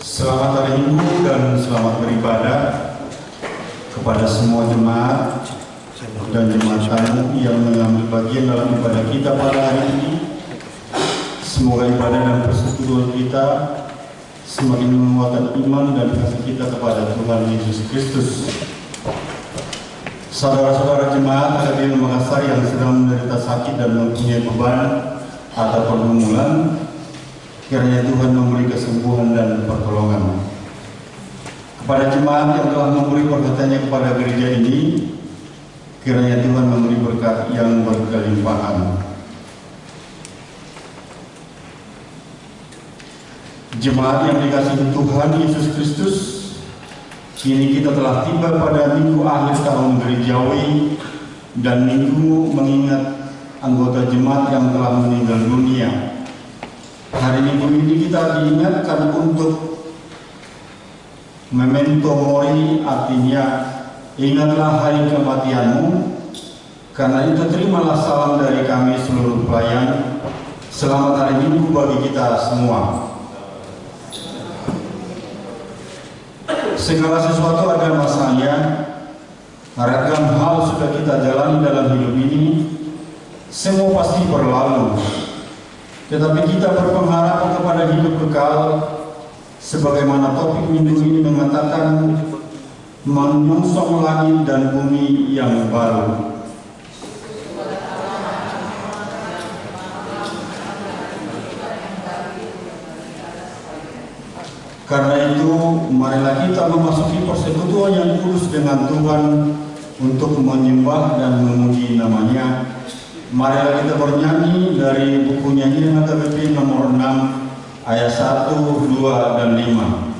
Selamat hari Minggu dan selamat beribadah kepada semua jemaat dan jemaat tamu yang mengambil bagian dalam ibadah kita pada hari ini. Semoga ibadah dan persekutuan kita semakin menguatkan iman dan kasih kita kepada Tuhan Yesus Kristus. Saudara-saudara jemaat Akademi Makassar yang sedang menderita sakit dan mempunyai beban atau pergumulan, kiranya Tuhan memberi kesembuhan dan pertolongan. Kepada jemaat yang telah memberi perhatiannya kepada gereja ini, kiranya Tuhan memberi berkat yang berkelimpahan. Jemaat yang dikasihi Tuhan Yesus Kristus, kini kita telah tiba pada minggu akhir tahun gerejawi dan minggu mengingat anggota jemaat yang telah meninggal dunia. Hari Minggu ini kita diingatkan untuk memento mori, artinya ingatlah hari kematianmu. Karena itu terimalah salam dari kami seluruh pelayan. Selamat hari Minggu bagi kita semua. Segala sesuatu ada masanya. Ragam hal sudah kita jalani dalam hidup ini. Semua pasti berlalu. Tetapi kita berpengharap kepada hidup kekal, sebagaimana topik minggu ini mengatakan, menyongsong langit dan bumi yang baru. Karena itu, marilah kita memasuki persekutuan yang kudus dengan Tuhan untuk menyembah dan memuji namanya. Marilah kita bernyanyi dari buku nyanyian HKBP nomor 6 ayat 1, 2, dan 5.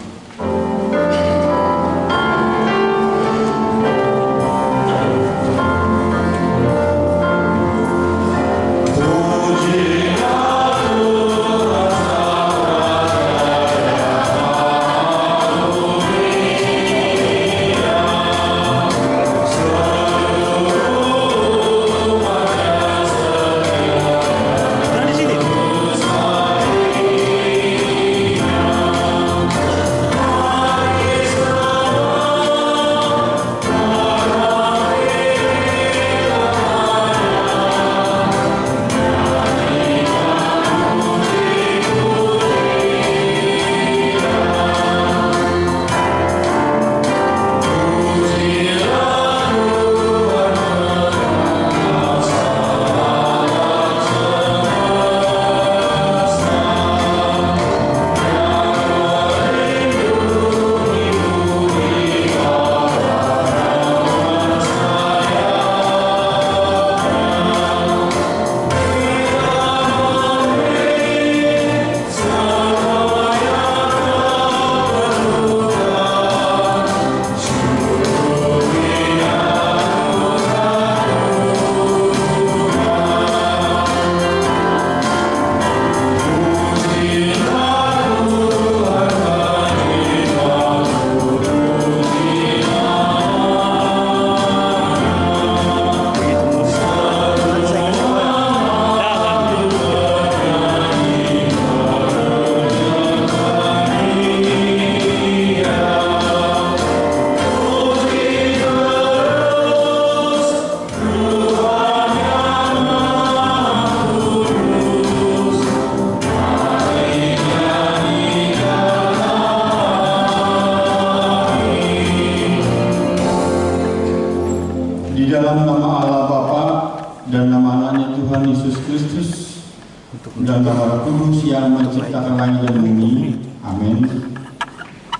Dan nama Roh Kudus yang menciptakan langit dan bumi. Amin.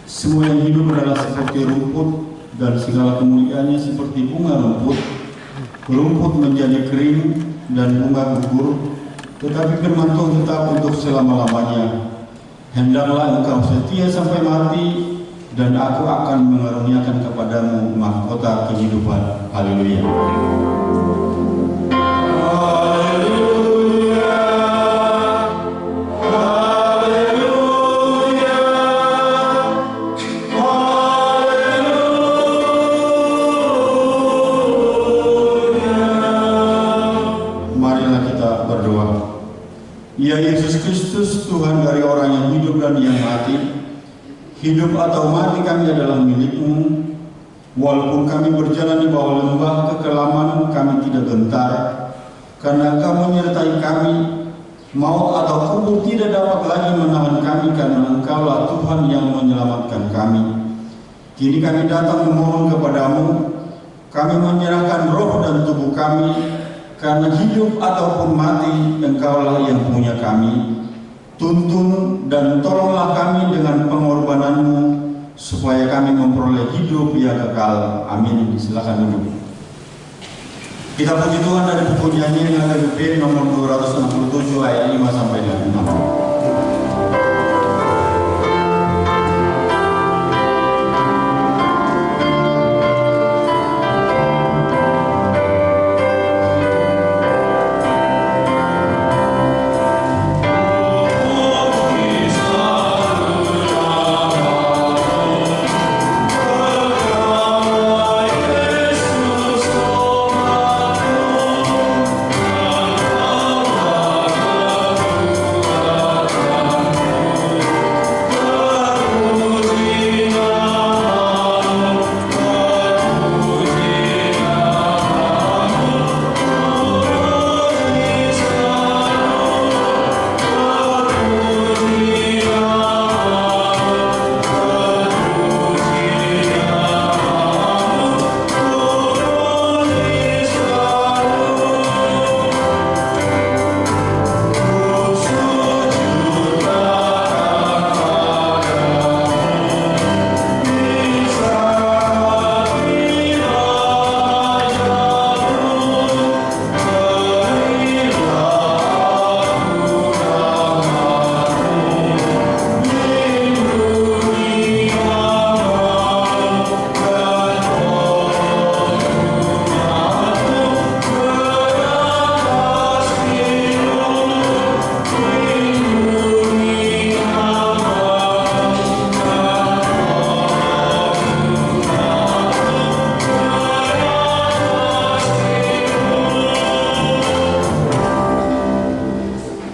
Semua yang hidup adalah seperti rumput, dan segala kemuliaannya seperti bunga rumput. Rumput menjadi kering dan bunga gugur, tetapi firman Tuhan tetap untuk selama-lamanya. Hendaklah engkau setia sampai mati, dan aku akan mengaruniakan kepadamu mahkota kehidupan. Haleluya. Ya Yesus Kristus, Tuhan dari orang yang hidup dan yang mati, hidup atau mati kami adalah milik-Mu. Walaupun kami berjalan di bawah lembah kekelaman, kami tidak gentar, karena Engkau menyertai kami. Maut atau kubur tidak dapat lagi menahan kami, karena Engkaulah Tuhan yang menyelamatkan kami. Kini kami datang memohon kepadamu, kami menyerahkan roh dan tubuh kami, karena hidup ataupun mati Engkaulah yang punya kami. Tuntun dan tolonglah kami dengan pengorbanan-Mu, supaya kami memperoleh hidup yang kekal. Amin. Silakan duduk. Kita puji Tuhan dari buku nyanyian HKBP nomor 267 ayat 5 sampai dengan 6.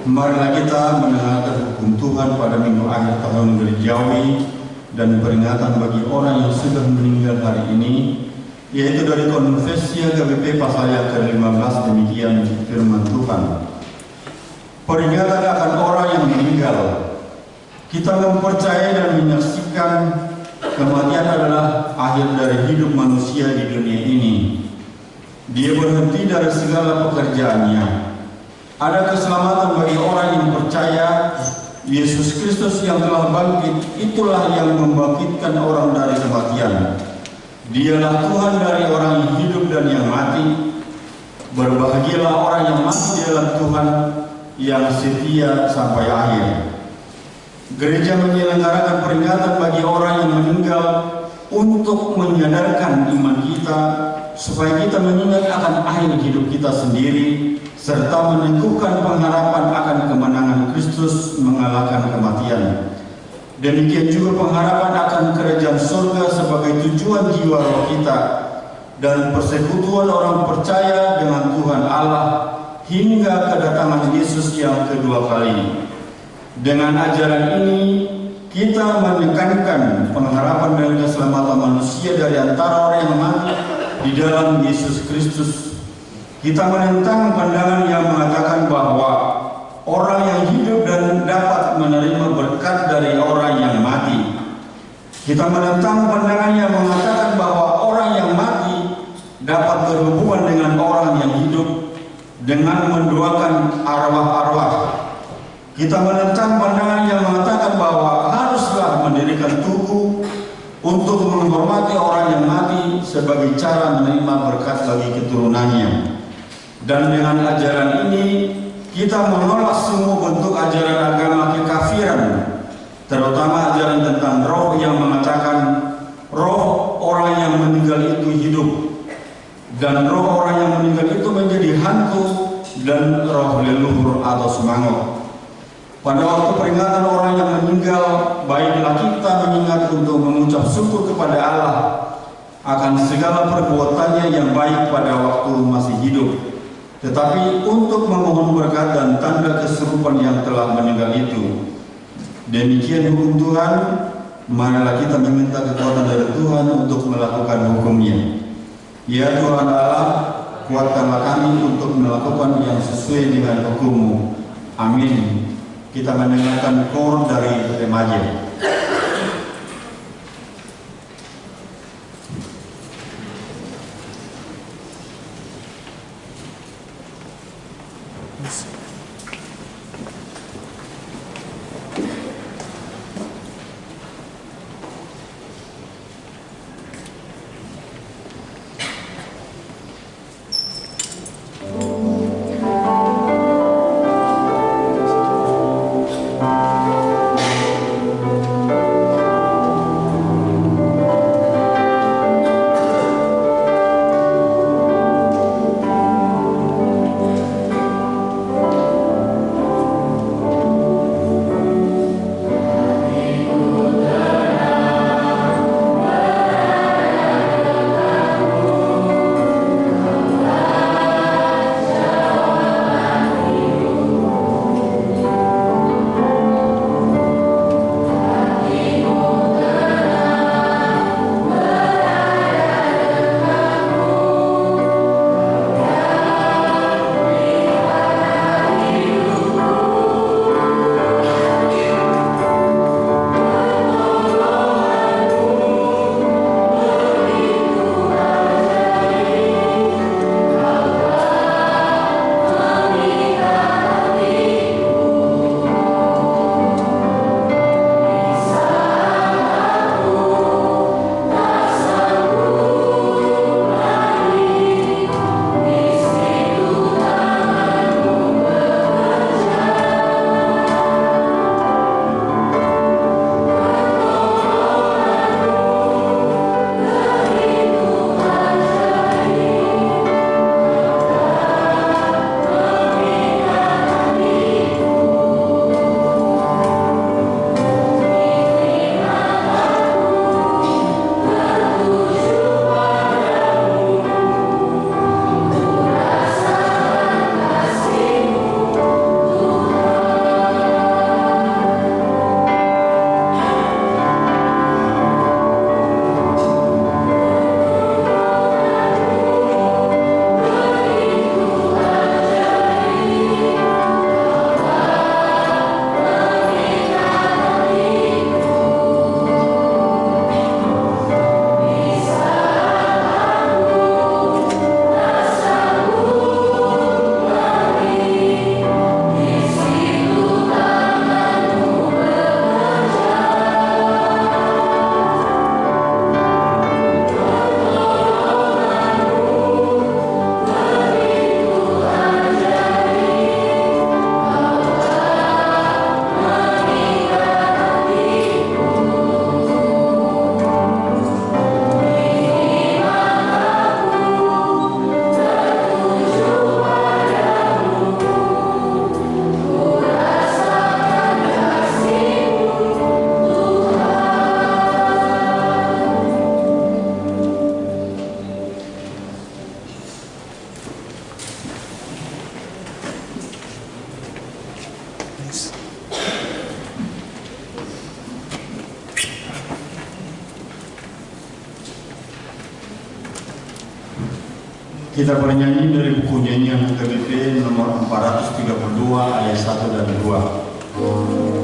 Marilah kita mendengarkan hukum Tuhan pada minggu akhir tahun gerejawi dan peringatan bagi orang yang sudah meninggal hari ini, yaitu dari Konfesi HKBP pasal yang ke-15. Demikian firman Tuhan. Peringatan akan orang yang meninggal. Kita mempercayai dan menyaksikan kematian adalah akhir dari hidup manusia di dunia ini. Dia berhenti dari segala pekerjaannya. Ada keselamatan bagi orang yang percaya Yesus Kristus yang telah bangkit. Itulah yang membangkitkan orang dari kematian. Dialah Tuhan dari orang yang hidup dan yang mati. Berbahagialah orang yang mati di dalam Tuhan, yang setia sampai akhir. Gereja menyelenggarakan peringatan bagi orang yang meninggal untuk menyadarkan iman kita, supaya kita mengingat akan akhir hidup kita sendiri, serta meneguhkan pengharapan akan kemenangan Kristus mengalahkan kematian. Demikian juga pengharapan akan kerajaan surga sebagai tujuan jiwa roh kita, dan persekutuan orang percaya dengan Tuhan Allah hingga kedatangan Yesus yang kedua kali. Dengan ajaran ini, kita menekankan pengharapan dan keselamatan manusia dari antara orang yang mati di dalam Yesus Kristus. Kita menentang pandangan yang mengatakan bahwa orang yang hidup dan dapat menerima berkat dari orang yang mati. Kita menentang pandangan yang mengatakan bahwa orang yang mati dapat berhubungan dengan orang yang hidup dengan mendoakan arwah-arwah. Kita menentang pandangan yang mengatakan bahwa haruslah mendirikan tugu untuk menghormati orang yang mati sebagai cara menerima berkat bagi keturunannya. Dan dengan ajaran ini, kita menolak semua bentuk ajaran agama kekafiran, terutama ajaran tentang roh yang mengatakan roh orang yang meninggal itu hidup, dan roh orang yang meninggal itu menjadi hantu dan roh leluhur atau semangat. Pada waktu peringatan orang yang meninggal, baiklah kita mengingat untuk mengucap syukur kepada Allah akan segala perbuatannya yang baik pada waktu masih hidup, tetapi untuk memohon berkat dan tanda kesurupan yang telah meninggal itu. Demikian hukum Tuhan. marilah kita meminta kekuatan dari Tuhan untuk melakukan hukum-Nya. Ya Tuhan Allah, kuatkanlah kami untuk melakukan yang sesuai dengan hukum-Mu. Amin. Kita mendengarkan kor dari remaja. Kita bernyanyi dari buku nyanyian KBP nomor 432 ayat 1 dan 2.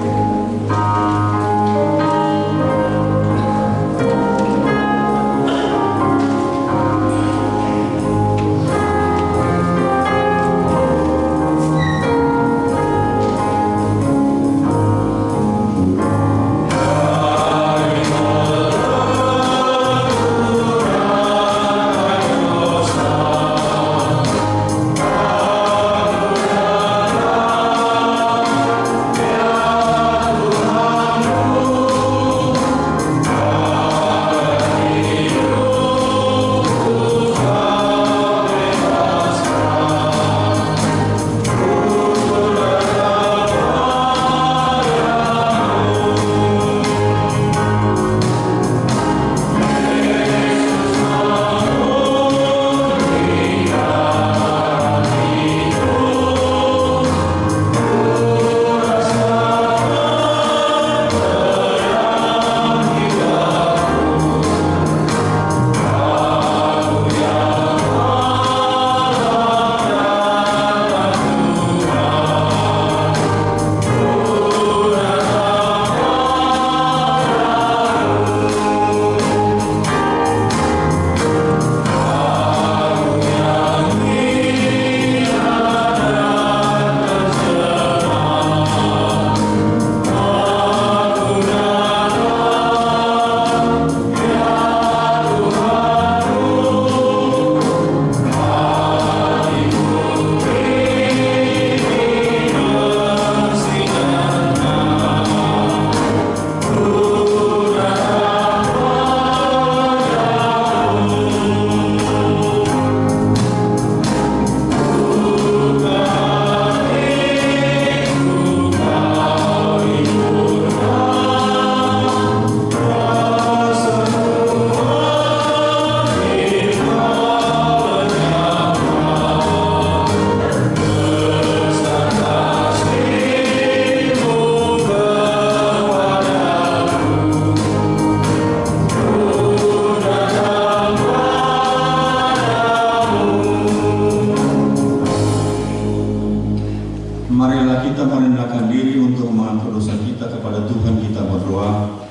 kita berdoa.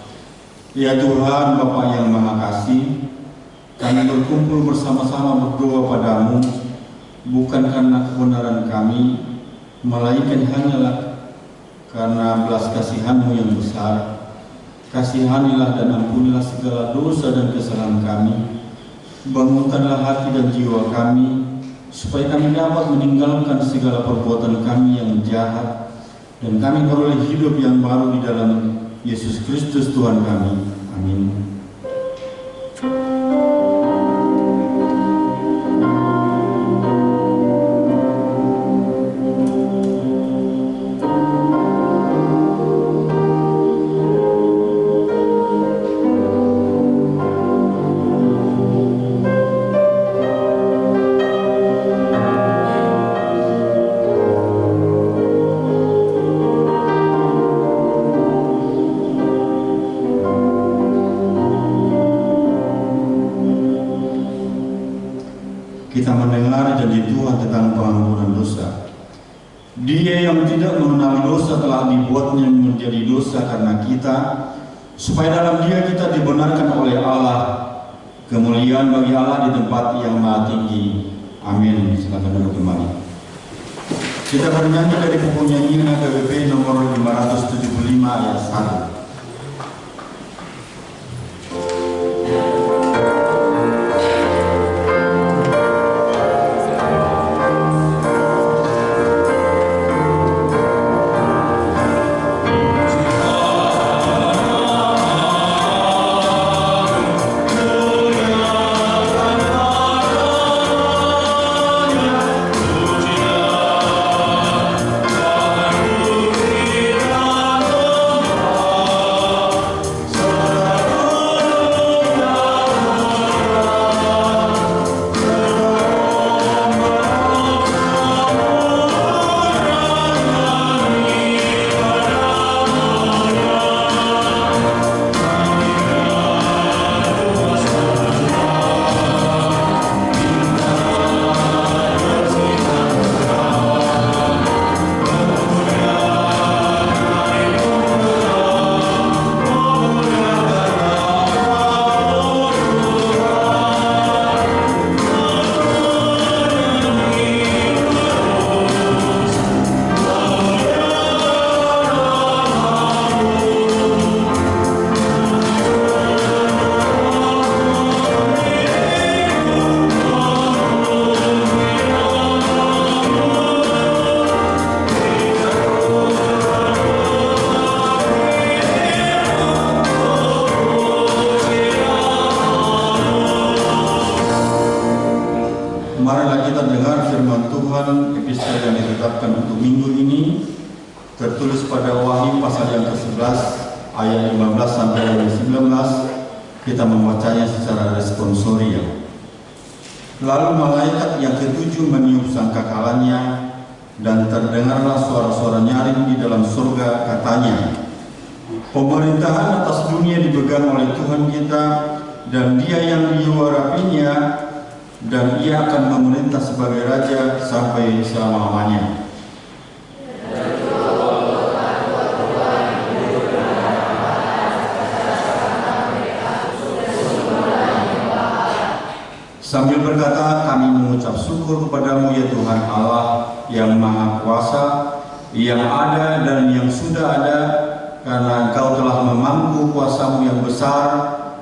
Ya Tuhan, Bapa yang Maha Kasih, kami berkumpul bersama-sama berdoa padamu, bukan karena kebenaran kami, melainkan hanyalah karena belas kasihan-Mu yang besar. Kasihanilah dan ampunilah segala dosa dan kesalahan kami. Bangunkanlah hati dan jiwa kami, supaya kami dapat meninggalkan segala perbuatan kami yang jahat, dan kami beroleh hidup yang baru di dalam Yesus Kristus Tuhan kami. Amin. Kita mendengar janji Tuhan tentang pengampunan dosa. Dia yang tidak mengenal dosa telah dibuatnya menjadi dosa karena kita, supaya dalam Dia kita dibenarkan oleh Allah. Kemuliaan bagi Allah di tempat yang maha tinggi. Amin. Silakan duduk kembali. Kita bernyanyi dari buku nyanyian KBP nomor 575 ayat 1. Marilah kita dengar firman Tuhan, episode yang ditetapkan untuk minggu ini, tertulis pada Wahyu pasal yang ke-11, ayat 15 sampai ayat 19. Kita membacanya secara responsoria. Lalu malaikat yang ke-7 meniup sangkakalanya, dan terdengarlah suara-suara nyaring di dalam surga, katanya, pemerintahan atas dunia dipegang oleh Tuhan kita, dan Dia yang diurapinya, dan Ia akan memerintah sebagai Raja sampai selama-lamanya. Sambil berkata, kami mengucap syukur kepadamu ya Tuhan Allah yang Maha Kuasa, yang ada dan yang sudah ada, karena Engkau telah memangku kuasa-Mu yang besar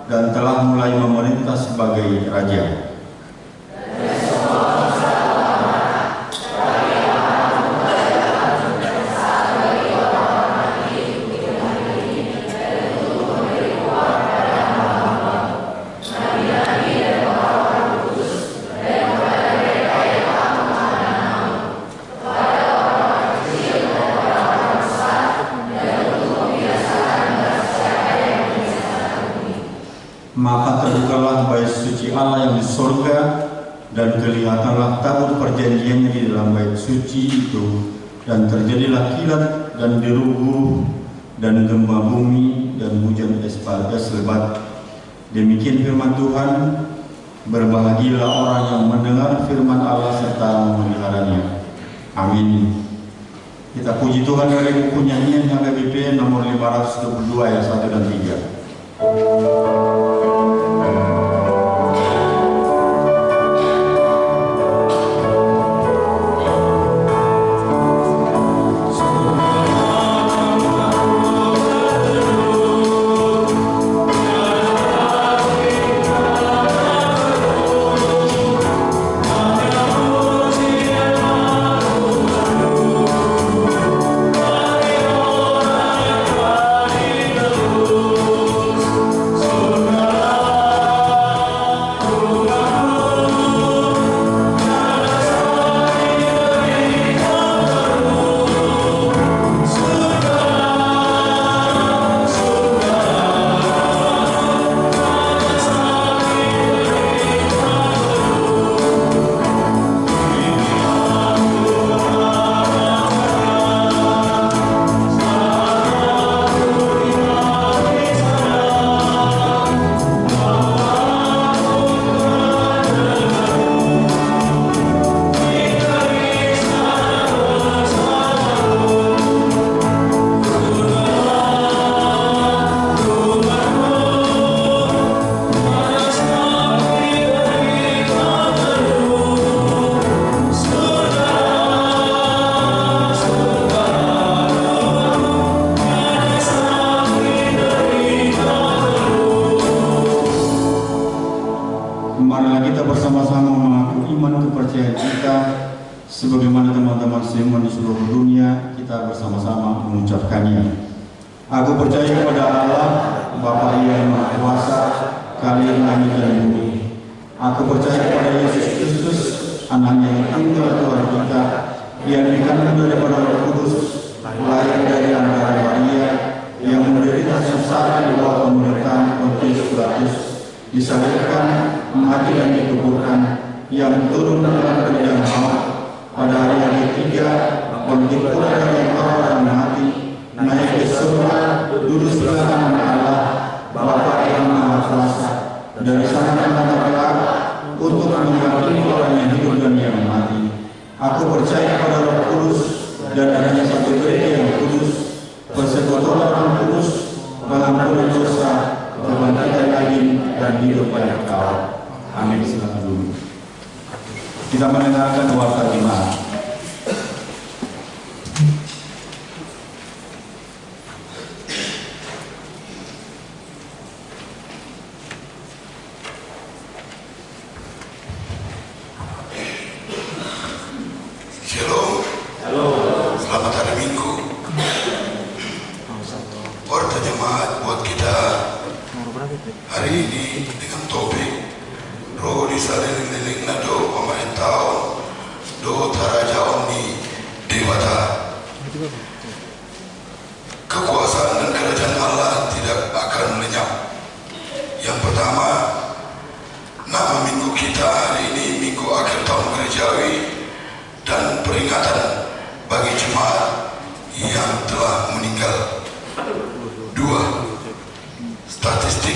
dan telah mulai memerintah sebagai Raja. Maka terbukalah bait suci Allah yang di sorga, dan kelihatanlah tabut perjanjiannya di dalam bait suci itu, dan terjadilah kilat dan deru-guru dan gempa bumi dan hujan es lebat. Demikian firman Tuhan. Berbahagialah orang yang mendengar firman Allah serta memeliharanya. Amin. Kita puji Tuhan dari buku nyanyian HKBP nomor 522 ayat 1 dan 3. Marilah kita bersama-sama mengaku iman kepercayaan kita sebagaimana teman-teman seiman di seluruh dunia kita bersama-sama mengucapkannya. Aku percaya kepada Allah, Bapa yang Maha Kuasa, Kalian langit dan bumi. Aku percaya kepada Yesus Kristus, Anaknya yang tunggal Tuhan kita, yang dikandung daripada Roh Kudus, lahir dari antara Maria, yang menderita sengsara di bawah pemerintahan Pontius Pilatus, disalibkan, mati dan dikuburkan, yang turun dalam keadaan maut, pada hari yang ketiga bangkit pula dari orang mati, naik ke surga, duduk sebelah kanan Allah, Bapa yang Maha Kuasa, dari sana menghadap kelak untuk mengadili orang yang hidup dan yang mati. Aku percaya pada Roh Kudus dan adanya satu gereja yang kudus, persekutuan Roh Kudus, pengampunan dosa, kebangkitan lagi dan hidup yang kekal. Amin. Silakan dulu. Kita mendengarkan warta jemaat. Shalom. Selamat hari Minggu. Warta jemaat buat kita hari ini dengan topik roh disaling-liling nado pemerintah do taraja omni dewata. Kekuasaan dan kerajaan Allah tidak akan lenyap. Yang pertama, nama minggu kita hari ini minggu akhir tahun gerejawi dan peringatan bagi jemaat yang telah meninggal. 2. Statistik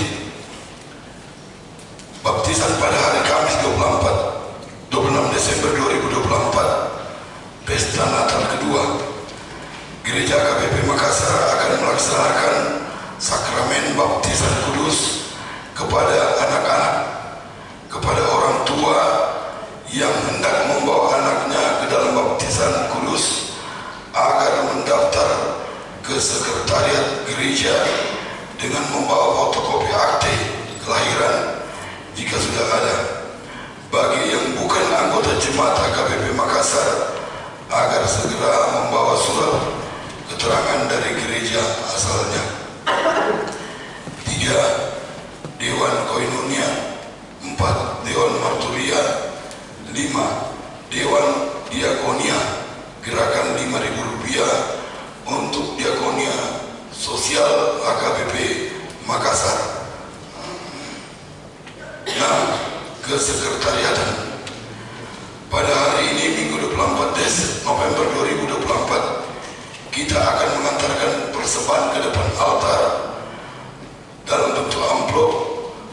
baptisan pada hari Kamis 26 Desember 2024, pesta Natal kedua. Gereja KBP Makassar akan melaksanakan sakramen baptisan kudus kepada anak-anak, kepada orang tua yang hendak membawa anaknya ke dalam baptisan kudus agar mendaftar ke sekretariat gereja dengan membawa fotokopi akte kelahiran jika sudah ada. Bagi yang bukan anggota jemaat HKBP Makassar agar segera membawa surat keterangan dari gereja asalnya. 3. Dewan Koinonia. 4. Dewan Marturia. 5. Dewan Diakonia, gerakan Rp5.000 untuk diakonia sosial HKBP Makassar. 6. Kesekretariatan. Pada hari ini Minggu 24 November 2024 kita akan mengantarkan persembahan ke depan altar dalam bentuk amplop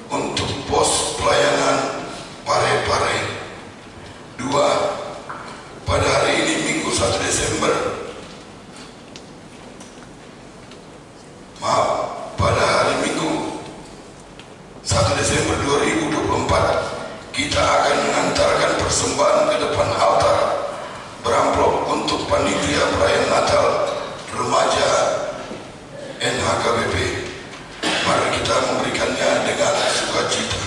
untuk pos pelayanan Pare-Pare. 2. Pada hari ini Minggu 1 Desember kita akan mengantarkan persembahan ke depan altar beramplop untuk panitia perayaan Natal remaja NHKBP. Mari kita memberikannya dengan sukacita.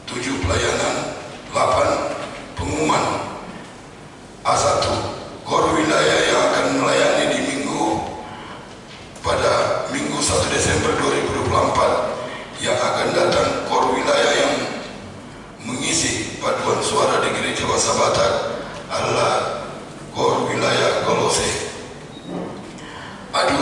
7 pelayanan, 8 pengumuman. A1, KOR wilayah yang akan melayani di pada Minggu 1 Desember 2024 yang akan datang. KOR wilayah yang mengisi paduan suara di Gereja Wasa Batak adalah KOR wilayah Kolose. A2,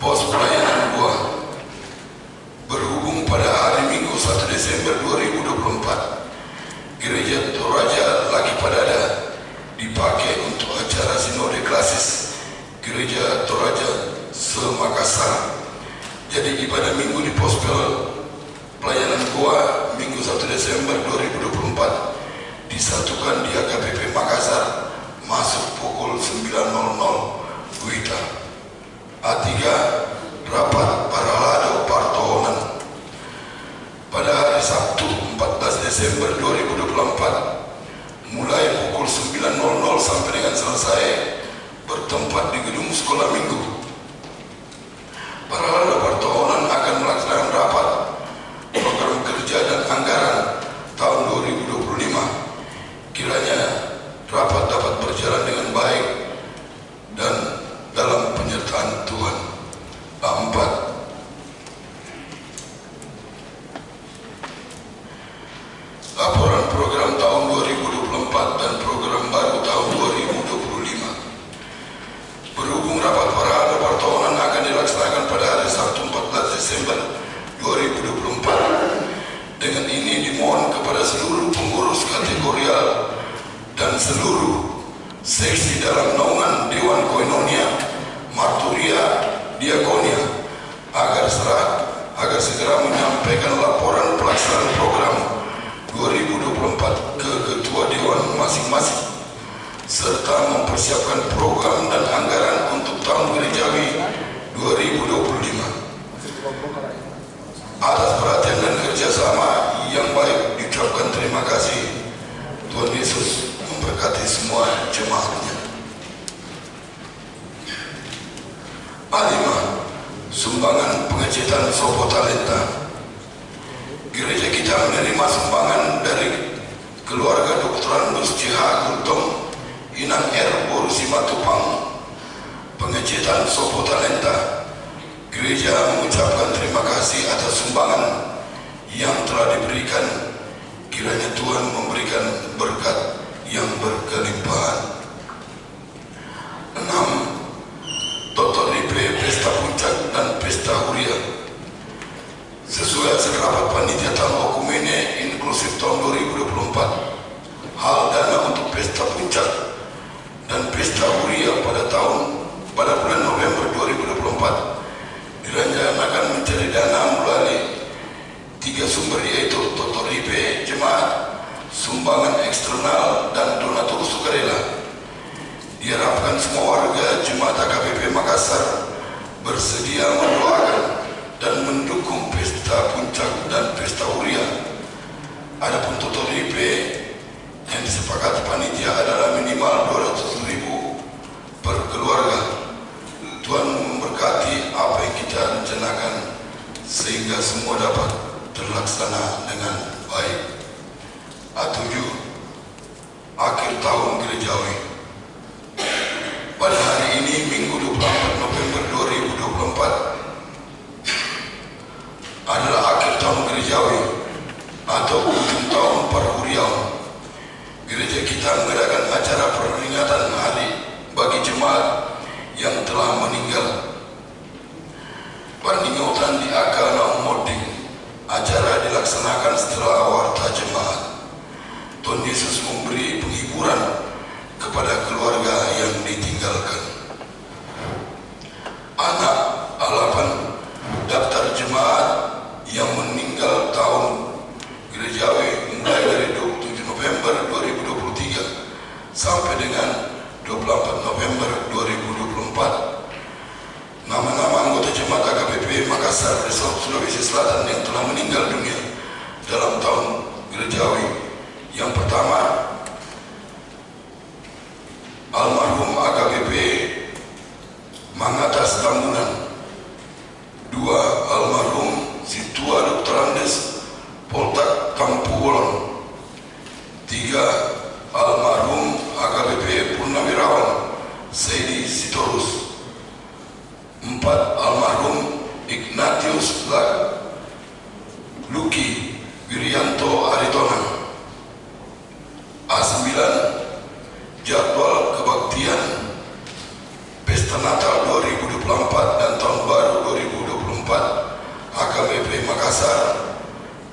pos pelayanan 2 berhubung pada hari Minggu 1 Desember 2024 Gereja Toraja Laki Padada dipakai untuk acara sinode klasis Gereja Toraja Makassar. Jadi ibadah minggu di pos pelayanan Goa Minggu 1 Desember 2024 disatukan di HKBP Makassar masuk pukul 9.00 WITA. A3, rapat Paralado Partohonan pada hari Sabtu 14 Desember 2024 mulai pukul 9.00 sampai dengan selesai bertempat di gedung sekolah minggu. Paralado Partohonan akan melaksanakan rapat program kerja dan anggaran tahun 2025. Kiranya rapat dapat berjalan dengan baik dan dalam penyertaan Tuhan. A4, laporan program tahun 2024 dan program baru tahun 2025. Berhubung rapat Paralado Partohonan akan dilaksanakan pada hari Sabtu 14 Desember 2024. Dengan ini dimohon kepada seluruh pengurus kategorial dan seluruh seksi dalam naungan Dewan Koinonia, Marturia, Diakonia agar segera menyampaikan laporan pelaksanaan program 2024 ke ketua Dewan masing-masing serta mempersiapkan program dan anggaran untuk tahun gerejawi 2025. Atas perhatian dan kerjasama yang baik diucapkan terima kasih. Tuhan Yesus memberkati semua jemaatnya. A5, sumbangan pengecetan Sopo Talenta. Gereja kita menerima sumbangan dari keluarga Dr. Andus C.H. Gultom, Inang R. Borusi Matupang, pengecetan Sopo Talenta. Gereja mengucapkan terima kasih atas sumbangan yang telah diberikan. Kiranya Tuhan memberikan berkat yang berkelimpahan. 6. Dr. Ripe Pesta Puncak dan Pesta Huria. Sesuai hasil rapat panitia tahun Okumene inklusif tahun 2024, hal dana untuk Pesta Puncak dan Pesta Huria pada bulan November 2024 direncanakan mencari dana melalui 3 sumber, yaitu Dr. IP Jemaat, sumbangan eksternal, dan donatur sukarela. Diharapkan semua warga Jemaat HKBP Makassar bersedia mendoakan dan mendukung Pesta Puncak dan Pesta Huria. Adapun Dr. IP yang disepakati panitia adalah minimal 200.000 per keluarga. Tuhan memberkati apa yang kita rencanakan sehingga semua dapat terlaksana dengan baik. A7, akhir tahun gerejawi. Pada hari ini Minggu 24 November 2024 adalah akhir tahun gerejawi atau ujung tahun Parhuriaun. Gereja kita mengadakan acara peringatan hari bagi jemaat yang telah meninggal. Paningautan di Akana Moding. Acara dilaksanakan setelah warta jemaat. Tuhan Yesus memberi penghiburan kepada keluarga yang ditinggalkan. Anak A8, daftar jemaat yang meninggal tahun gerejawi mulai dari 27 November 2023 sampai dengan 24 November 2024. Nama-nama anggota jemaat HKBP Makassar, Resort Sulawesi Selatan yang telah meninggal dunia dalam tahun gerejawi. Yang pertama, almarhum AKBP Mangatas Tambunan. Dua, almarhum Situa Dr. Andes Poltak Tampu Bolon. Tiga, almarhum AKBP Purnawirawan Saidi Sitorus. Empat, almarhum Ignatius Luki Wirianto Aritonang. A9, jadwal kebaktian Pesta Natal 2024 dan Tahun Baru 2024 AKBP Makassar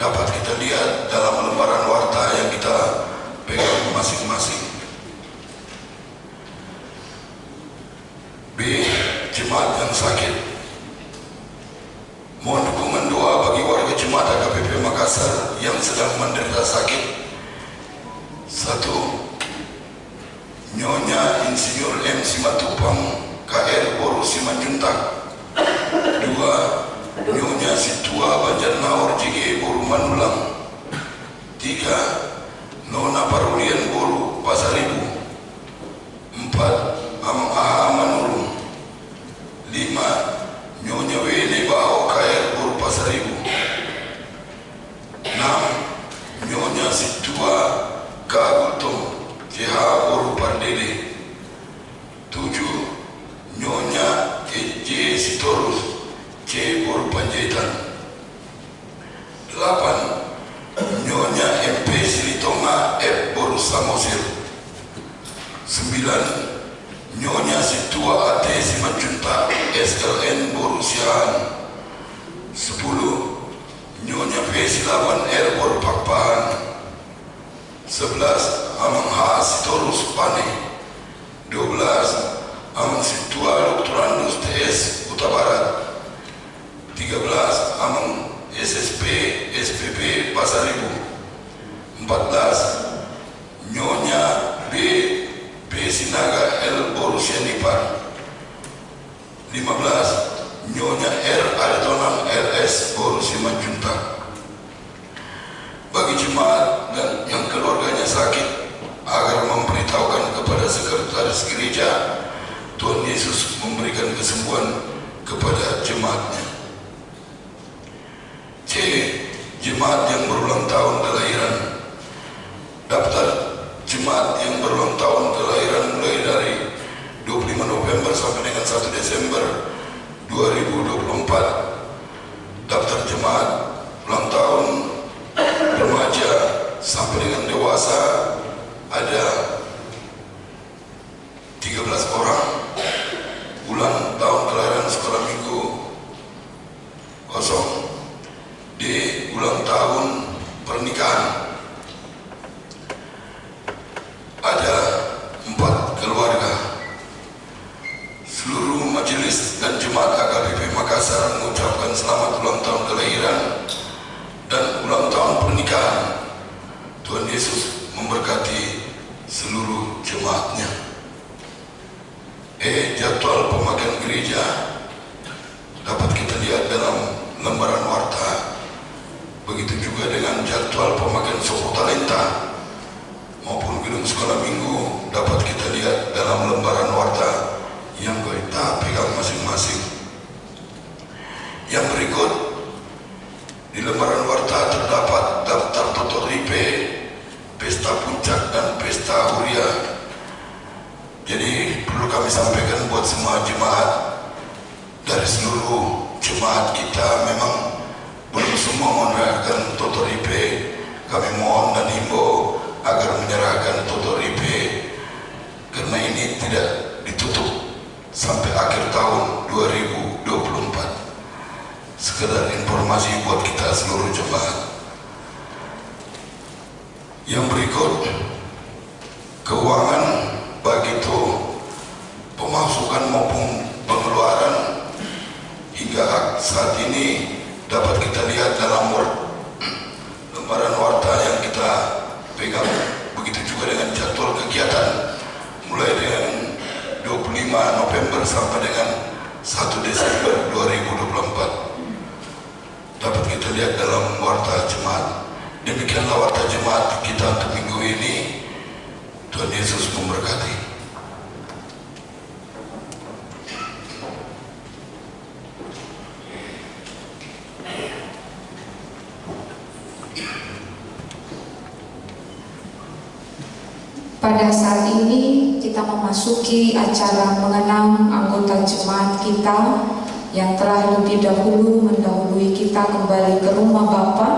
dapat kita lihat dalam lembaran warta yang kita pegang masing-masing. B. Jemaat yang sakit. Mohon dukungan doa bagi warga jemaat AKBP Makassar yang sedang menderita sakit. 1. Nyonya Insinyur M. Simatupang KR Boru Simanjuntak. 2. Nyonya Situa Banjarnaor JG Boru Manulang. 3. Nona Parulian Boru Pasaribu. 4. Amang Aha Manurung. 5. Nyonya Wene Bao KR Boru Pasaribu. 6. Nyonya Situa Kagutom JH Boru Pardede. 7. Nyonya EJ Sitorus C Boru Panjaitan. 8. Nyonya MP Silitonga F Boru Samosir. 9. Nyonya Situa AT Simanjuntak SLN Boru Siahan. 10. Nyonya V Silawan R Boru Pakpahan. 11. Amang H Sitorus Pane. 12. Amang Situa Dr. Andus TS Kuta Barat. 13. Amang SSP SPP Pasaribu. 14. Nyonya B Sinaga L Boru Sianipar. 15. Nyonya R Aritonang LS Boru Simanjuntak. Bagi jemaat dan yang keluarganya sakit, agar memberitahukan kepada sekretaris gereja, Tuhan Yesus memberikan kesembuhan kepada jemaatnya. C. Jemaat yang berulang tahun kelahiran. Daftar jemaat yang berulang tahun kelahiran mulai dari 25 November sampai dengan 1 Desember 2024. Daftar jemaat ulang tahun remaja sampai dengan dewasa ada 13 orang. Bulan tahun kelahiran sekolah minggu kosong. D. Ulang tahun pernikahan ada 4 keluarga. Seluruh majelis dan jemaat AKBP Makassar mengucapkan selamat ulang tahun kelahiran dan ulang tahun pernikahan. Tuhan Yesus memberkati seluruh jemaatnya. Jadwal pemakaian gereja dapat kita lihat dalam lembaran warta. Begitu juga dengan jadwal pemakaian Soko Talenta maupun gedung sekolah minggu dapat kita lihat dalam lembaran warta yang kita pegang masing-masing. Yang berikut, di lembaran warta terdapat daftar Totoripe, Pesta Puncak dan Pesta Huria. Jadi perlu kami sampaikan buat semua jemaat, dari seluruh jemaat kita memang belum semua menyerahkan Totoripe. Kami mohon dan himbau agar menyerahkan Totoripe, karena ini tidak ditutup sampai akhir tahun 2024. Sekedar informasi buat kita seluruh jemaat. Yang berikut, keuangan baik itu pemasukan maupun pengeluaran hingga saat ini dapat kita lihat dalam lembaran warta yang kita pegang. Begitu juga dengan jadwal kegiatan mulai dengan 25 November sampai dengan 1 Desember 2024 dapat kita lihat dalam warta jemaat. Demikianlah warta jemaat kita untuk minggu ini. Tuhan Yesus memberkati. Pada saat ini kita memasuki acara mengenang anggota jemaat kita yang telah lebih dahulu mendahului kita kembali ke rumah Bapa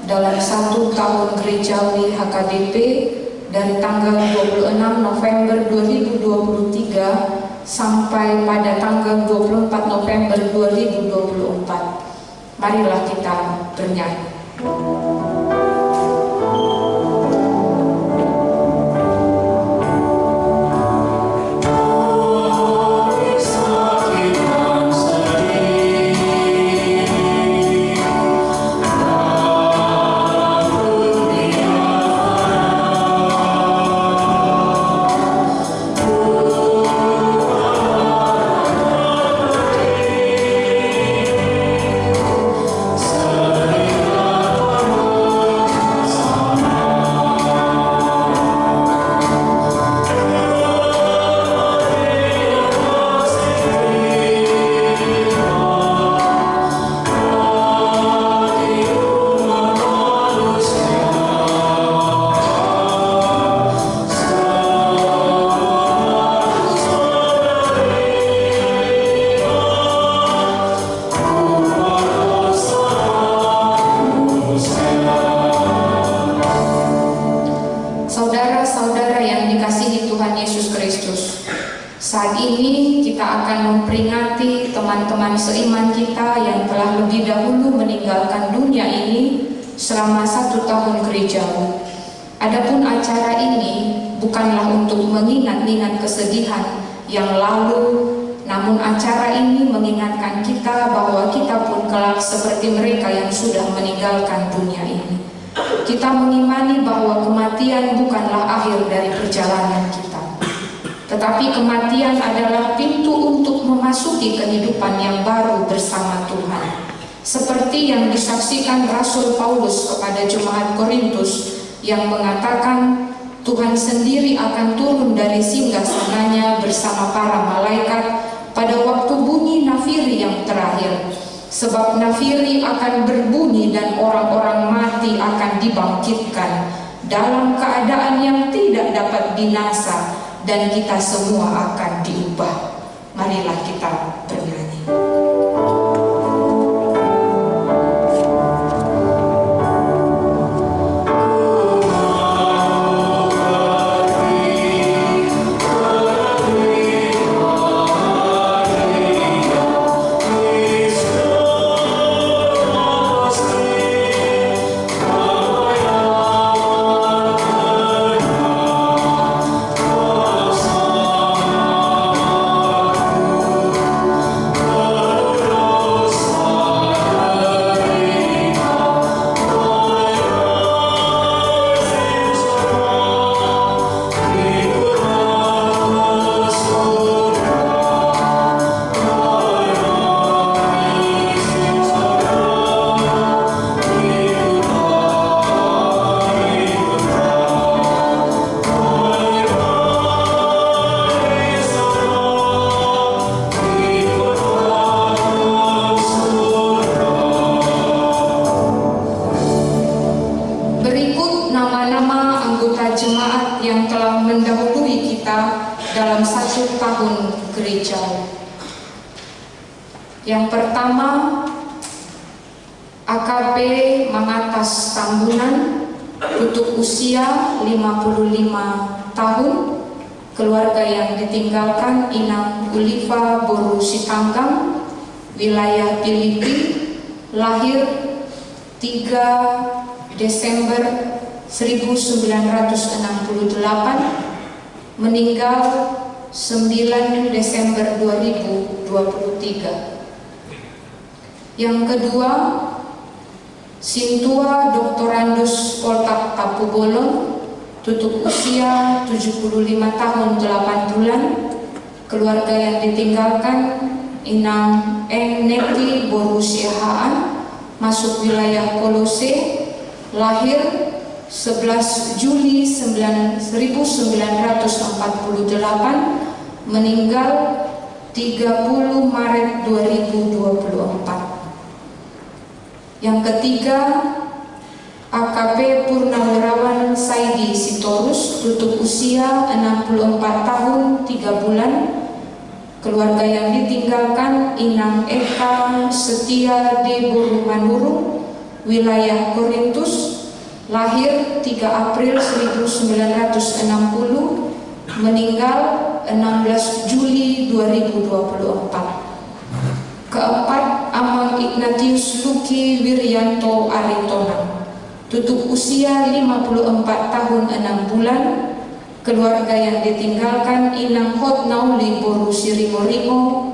dalam 1 tahun gerejawi HKBP dari tanggal 26 November 2023 sampai pada tanggal 24 November 2024. Marilah kita bernyanyi. Saat ini kita akan memperingati teman-teman seiman kita yang telah lebih dahulu meninggalkan dunia ini selama 1 tahun gerejawi. Adapun acara ini bukanlah untuk mengingat-ingat kesedihan yang lalu, namun acara ini mengingatkan kita bahwa kita pun kelak seperti mereka yang sudah meninggalkan dunia ini. Kita mengimani bahwa kematian bukanlah akhir dari perjalanan kita, tetapi kematian adalah pintu untuk memasuki kehidupan yang baru bersama Tuhan. Seperti yang disaksikan Rasul Paulus kepada jemaat Korintus yang mengatakan Tuhan sendiri akan turun dari singgasananya bersama para malaikat pada waktu bunyi nafiri yang terakhir. Sebab nafiri akan berbunyi dan orang-orang mati akan dibangkitkan dalam keadaan yang tidak dapat binasa, dan kita semua akan diubah. Marilah kita bernyanyi. Yang pertama, AKP Mangatas Tambunan, tutup usia 55 tahun, keluarga yang ditinggalkan Inang Uliva Boru Sitanggang, wilayah Pilipi, lahir 3 Desember 1968, meninggal 9 Desember 2023. Yang kedua, Sintua Doktorandus Poltak Tapubolon, tutup usia 75 tahun 8 bulan, keluarga yang ditinggalkan Inang Neti Boru Siahaan, masuk wilayah Kolose, lahir 11 Juli 1948, meninggal 30 Maret 2024. Yang ketiga, AKP Purnawirawan Saidi Sitorus, tutup usia 64 tahun 3 bulan. Keluarga yang ditinggalkan: Inang Eka Setia Deboru Manurung, wilayah Korintus, lahir 3 April 1960, meninggal 16 Juli 2024. Keempat, Amang Ignatius Luki Wiryanto Aritonang, tutup usia 54 tahun 6 bulan. Keluarga yang ditinggalkan: Inang Hotnauli Boru Siringo-ringo,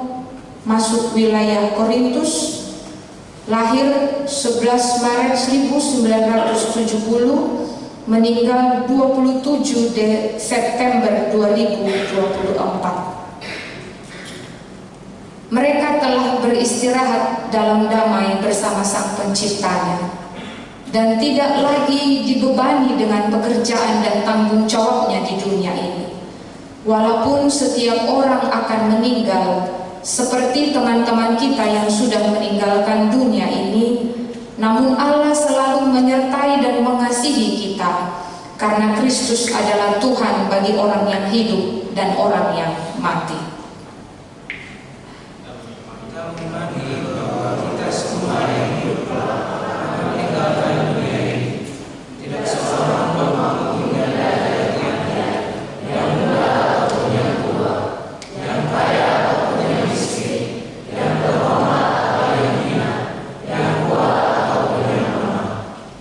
masuk wilayah Korintus, lahir 11 Maret 1970, meninggal 27 September 2024. Mereka telah beristirahat dalam damai bersama Sang Penciptanya dan tidak lagi dibebani dengan pekerjaan dan tanggung jawabnya di dunia ini. Walaupun setiap orang akan meninggal, seperti teman-teman kita yang sudah meninggalkan dunia ini, namun Allah selalu menyertai dan mengasihi kita, karena Kristus adalah Tuhan bagi orang yang hidup dan orang yang mati.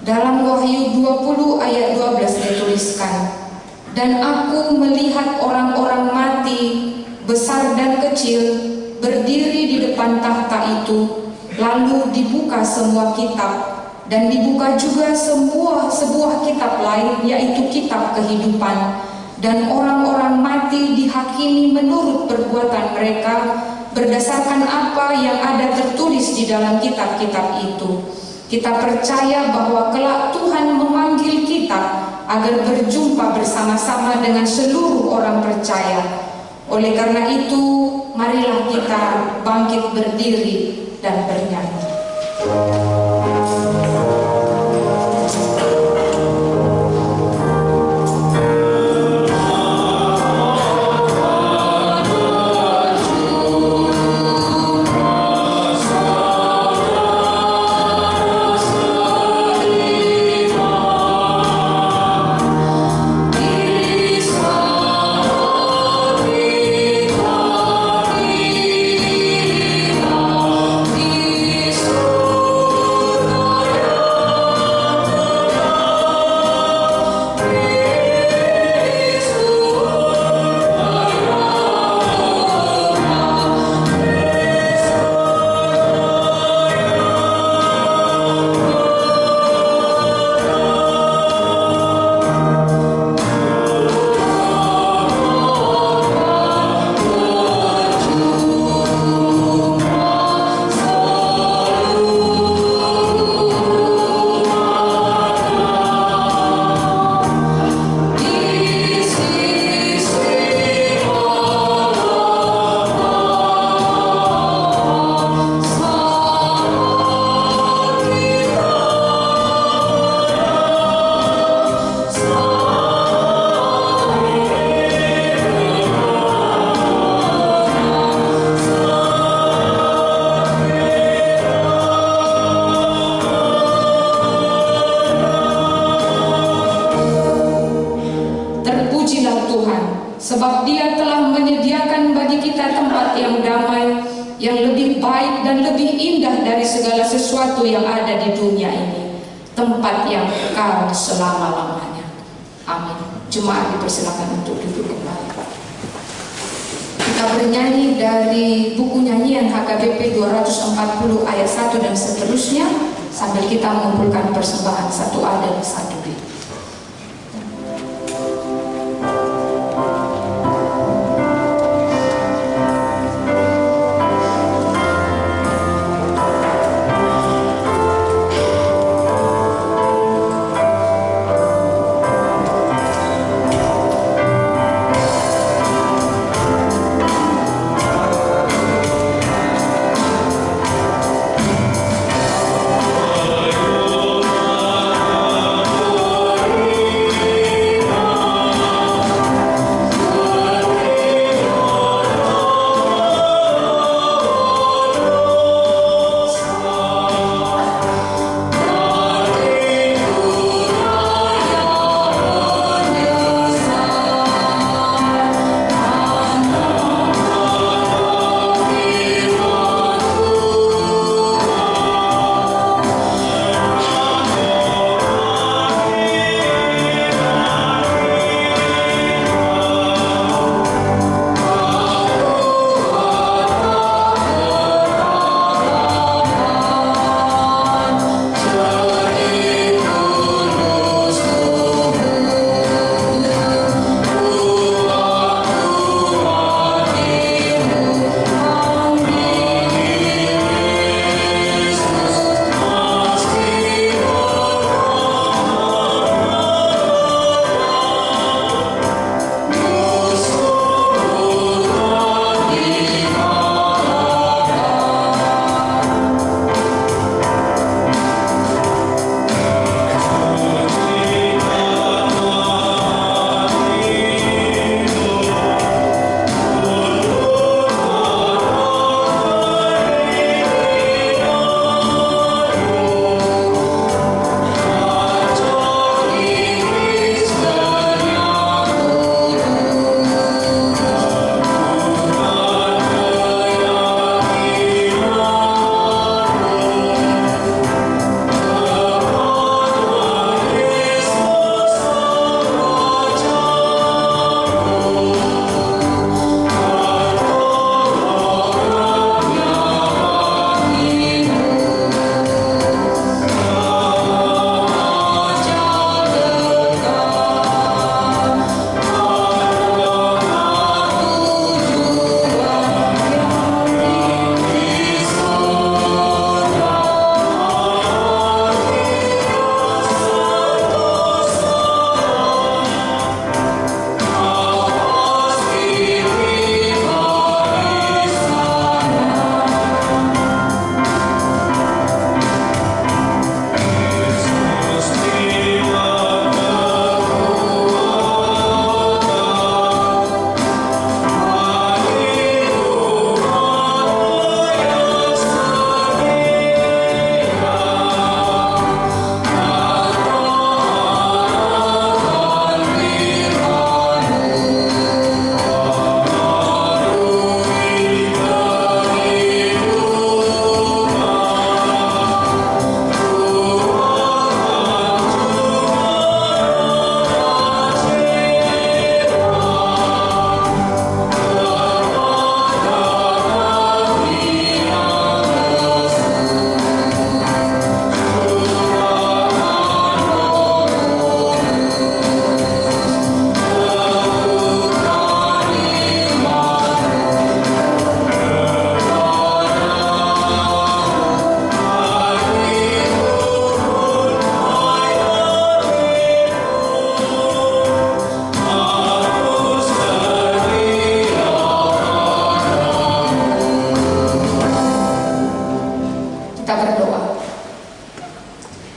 Dalam Wahyu 20 ayat 12 dituliskan, "Dan aku melihat orang-orang mati, besar dan kecil, berdiri di depan tahta itu, lalu dibuka semua kitab, dan dibuka juga sebuah kitab lain, yaitu kitab kehidupan. Dan orang-orang mati dihakimi menurut perbuatan mereka, berdasarkan apa yang ada tertulis di dalam kitab-kitab itu. Kita percaya bahwa kelak Tuhan memanggil kita agar berjumpa bersama-sama dengan seluruh orang percaya. Oleh karena itu, marilah kita bangkit berdiri dan bernyanyi." sebab Dia telah menyediakan bagi kita tempat yang damai, yang lebih baik dan lebih indah dari segala sesuatu yang ada di dunia ini, tempat yang kekal selama-lamanya. Amin. Jemaat dipersilakan untuk duduk kembali. Kita bernyanyi dari buku nyanyian HKBP 240 ayat 1 dan seterusnya, sambil kita mengumpulkan persembahan 1A dan 1B.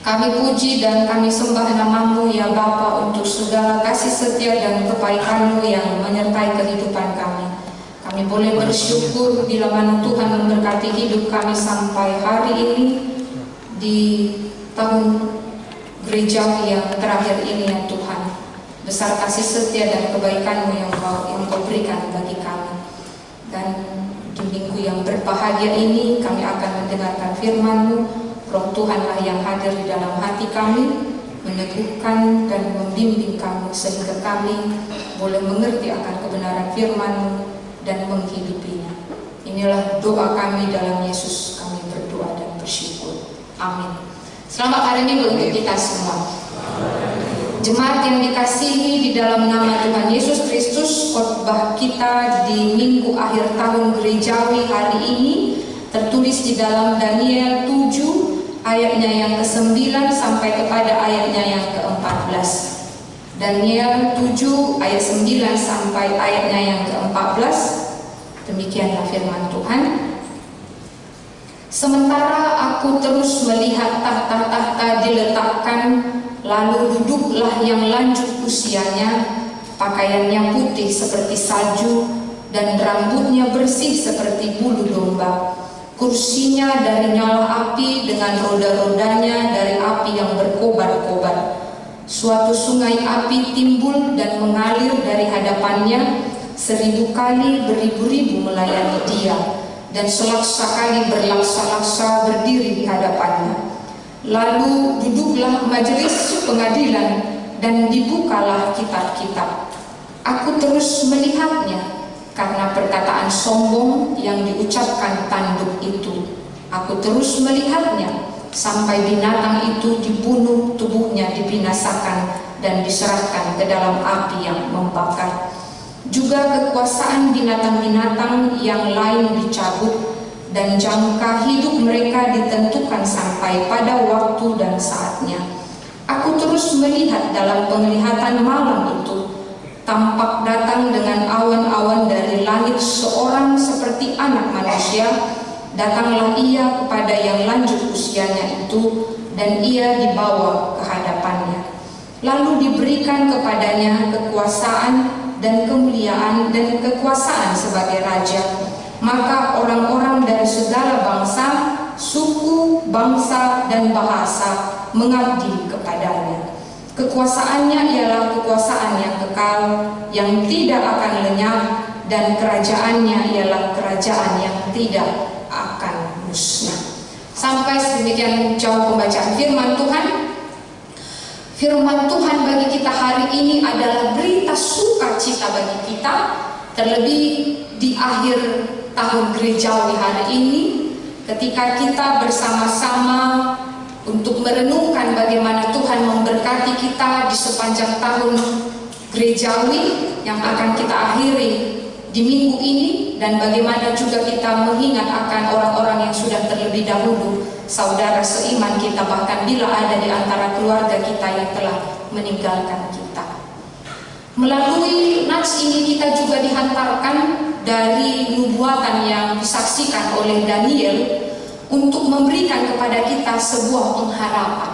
Kami puji dan kami sembah nama-Mu ya Bapa untuk segala kasih setia dan kebaikan-Mu yang menyertai kehidupan kami. Kami boleh bersyukur bila mana Tuhan memberkati hidup kami sampai hari ini di tahun gereja yang terakhir ini ya Tuhan. Besar kasih setia dan kebaikan-Mu yang Kau berikan bagi kami. Dan di minggu yang berbahagia ini kami akan mendengarkan firman-Mu. Roh Tuhanlah yang hadir di dalam hati kami, meneguhkan dan membimbing kami sehingga kami boleh mengerti akan kebenaran firman-Mu dan menghidupinya. Inilah doa kami dalam Yesus, kami berdoa dan bersyukur. Amin. Selamat hari Minggu untuk kita semua. Jemaat yang dikasihi di dalam nama Tuhan Yesus Kristus, khotbah kita di minggu akhir tahun gerejawi hari ini tertulis di dalam Daniel 7 ayatnya yang ke-9 sampai kepada ayatnya yang ke-14. Daniel 7 ayat 9 sampai ayatnya yang ke-14. Demikianlah firman Tuhan. Sementara aku terus melihat tahta-tahta diletakkan, lalu duduklah yang lanjut usianya, pakaiannya putih seperti salju dan rambutnya bersih seperti bulu domba. Kursinya dari nyala api dengan roda-rodanya dari api yang berkobar-kobar. Suatu sungai api timbul dan mengalir dari hadapannya, 1000 kali beribu-ribu melayani dia, dan selaksa kali berlaksa-laksa berdiri di hadapannya. Lalu duduklah majelis pengadilan dan dibukalah kitab-kitab. Aku terus melihatnya, karena perkataan sombong yang diucapkan tanduk itu. Aku terus melihatnya sampai binatang itu dibunuh, tubuhnya dibinasakan dan diserahkan ke dalam api yang membakar. Juga kekuasaan binatang-binatang yang lain dicabut dan jangka hidup mereka ditentukan sampai pada waktu dan saatnya. Aku terus melihat dalam penglihatan malam itu, tampak datang dengan awan-awan dari langit seorang seperti anak manusia. Datanglah ia kepada yang lanjut usianya itu, dan ia dibawa ke hadapannya. Lalu diberikan kepadanya kekuasaan dan kemuliaan dan kekuasaan sebagai raja. Maka orang-orang dari segala bangsa, suku, bangsa, dan bahasa mengabdi kepadanya. Kekuasaannya ialah kekuasaan yang kekal, yang tidak akan lenyap, dan kerajaannya ialah kerajaan yang tidak akan musnah. Sampai sedemikian jauh pembacaan firman Tuhan. Firman Tuhan bagi kita hari ini adalah berita sukacita bagi kita, terlebih di akhir tahun gerejawi hari ini, ketika kita bersama-sama untuk merenungkan bagaimana Tuhan memberkati kita di sepanjang tahun gerejawi yang akan kita akhiri di minggu ini, dan bagaimana juga kita mengingat akan orang-orang yang sudah terlebih dahulu, saudara seiman kita, bahkan bila ada di antara keluarga kita yang telah meninggalkan kita. Melalui nats ini kita juga dihantarkan dari nubuatan yang disaksikan oleh Daniel untuk memberikan kepada kita sebuah pengharapan.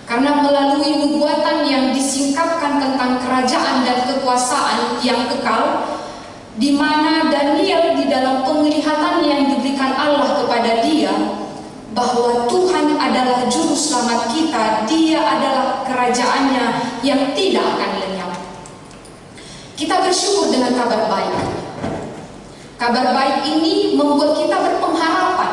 Karena melalui nubuatan yang disingkapkan tentang kerajaan dan kekuasaan yang kekal, di mana Daniel di dalam penglihatan yang diberikan Allah kepada dia, bahwa Tuhan adalah juru selamat kita, dia adalah kerajaannya yang tidak akan lenyap. Kita bersyukur dengan kabar baik. Kabar baik ini membuat kita berpengharapan.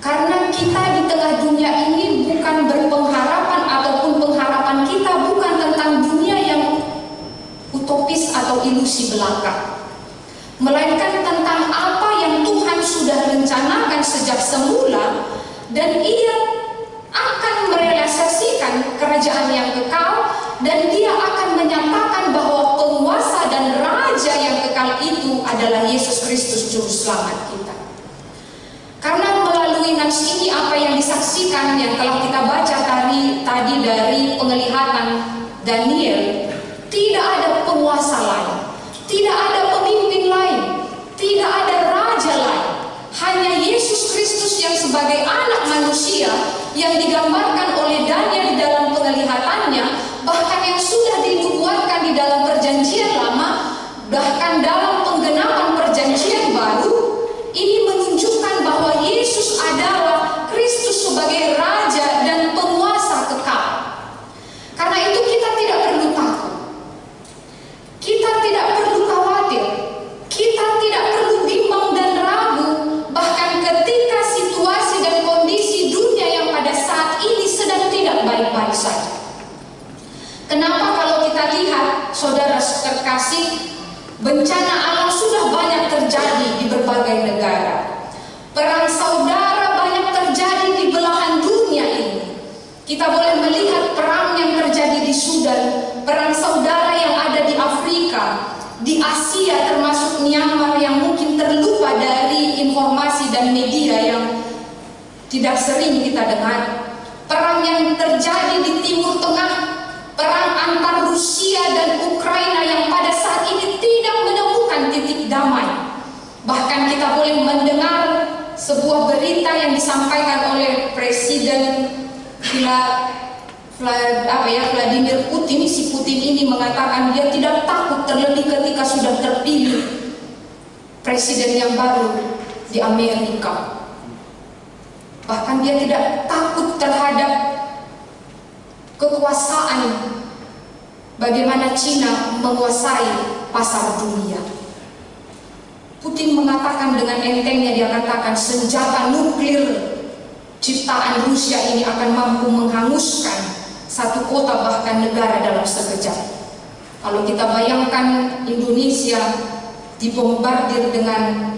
Karena kita di tengah dunia ini bukan berpengharapan, ataupun pengharapan kita bukan tentang dunia yang utopis atau ilusi belaka, melainkan tentang apa yang Tuhan sudah rencanakan sejak semula, dan ia akan merealisasikan kerajaan yang kekal, dan dia akan menyatakan bahwa penguasa dan raja yang kekal itu adalah Yesus Kristus juru selamat kita. Karena melalui nats ini apa yang disaksikan yang telah kita baca tadi dari penglihatan Daniel, tidak ada penguasa lain, tidak ada pemimpin lain, tidak ada raja lain. Hanya Yesus Kristus yang sebagai anak manusia yang digambarkan oleh Daniel di dalam penglihatannya, bahkan yang sudah dinubuatkan di dalam perjanjian lama, bahkan dalam penggenapan perjanjian baru, ini menunjukkan bahwa Yesus adalah Kristus sebagai Raja dan penguasa kekal. Karena itu kita tidak perlu takut, kita tidak perlu khawatir, kita tidak perlu bimbang dan ragu, bahkan ketika situasi dan kondisi dunia yang pada saat ini sedang tidak baik-baik saja. Kenapa kalau kita lihat, saudara terkasih, bencana alam sudah banyak terjadi di berbagai negara. Perang saudara banyak terjadi di belahan dunia ini. Kita boleh melihat perang yang terjadi di Sudan, perang saudara yang ada di Afrika, di Asia termasuk Myanmar yang mungkin terlupa dari informasi dan media yang tidak sering kita dengar. Perang yang terjadi di Timur Tengah, perang antar Rusia dan Ukraina yang pada saat ini tidak menemukan titik damai. Bahkan kita boleh mendengar sebuah berita yang disampaikan oleh Presiden Vladimir Putin. Si Putin ini mengatakan dia tidak takut, terlebih ketika sudah terpilih presiden yang baru di Amerika. Bahkan dia tidak takut terhadap kekuasaan, bagaimana Cina menguasai pasar dunia. Putin mengatakan dengan entengnya, dia katakan senjata nuklir ciptaan Rusia ini akan mampu menghanguskan satu kota bahkan negara dalam sekejap. Kalau kita bayangkan Indonesia dibombardir dengan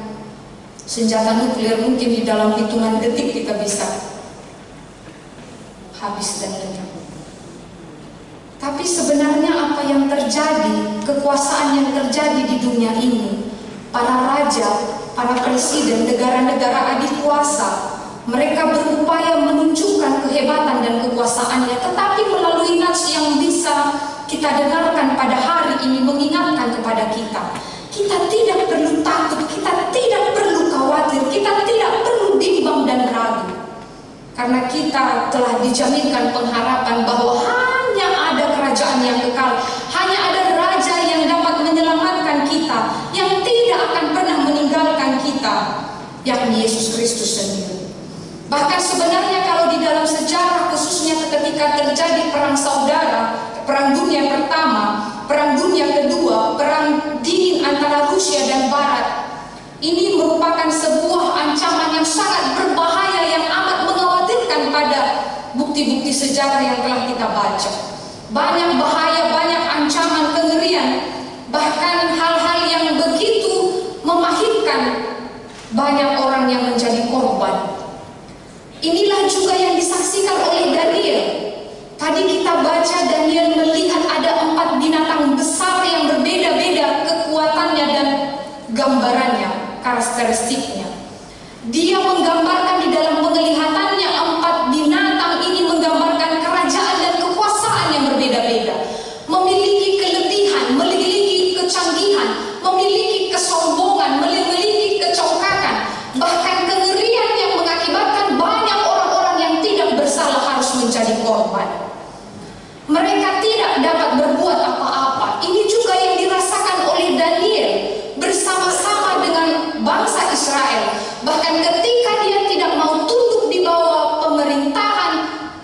senjata nuklir, mungkin di dalam hitungan detik kita bisa habis dan lenyap. Tapi sebenarnya apa yang terjadi, kekuasaan yang terjadi di dunia ini, para raja, para presiden, negara-negara adik kuasa, mereka berupaya menunjukkan kehebatan dan kekuasaannya, tetapi melalui nats yang bisa kita dengarkan pada hari ini mengingatkan kepada kita, kita tidak perlu takut, kita tidak perlu khawatir, kita tidak perlu bimbang dan ragu, karena kita telah dijaminkan pengharapan bahwa hanya ada kerajaan yang kekal, hanya ada raja yang dapat menyelamatkan kita, yang tidak akan pernah meninggalkan kita, yakni Yesus Kristus sendiri. Bahkan sebenarnya kalau di dalam sejarah, khususnya ketika terjadi perang saudara, perang dunia pertama, perang dunia kedua, perang dingin antara Rusia dan Barat, ini merupakan sebuah ancaman yang sangat berbahaya, yang amat mengkhawatirkan pada bukti-bukti sejarah yang telah kita baca. Banyak bahaya, banyak ancaman, kengerian, bahkan hal-hal yang begitu memahitkan, banyak orang yang menjadi korban. Inilah juga yang disaksikan oleh Daniel. Tadi kita baca Daniel melihat ada 4 binatang besar yang berbeda-beda kekuatannya dan gambarannya, karakteristiknya. Dia menggambarkan di dalam penglihatannya 4 binatang ini menggambarkan kerajaan dan kekuasaan yang berbeda-beda, memiliki kelebihan, memiliki kecanggihan, memiliki kesombongan, memiliki kecongkakan, bahkan kengerian yang mengakibatkan banyak orang-orang yang tidak bersalah harus menjadi korban. Mereka tidak dapat berbuat apa-apa. Ini juga yang dirasakan oleh Daniel bersama-sama dengan bangsa Israel. Bahkan ketika dia tidak mau tunduk di bawah pemerintahan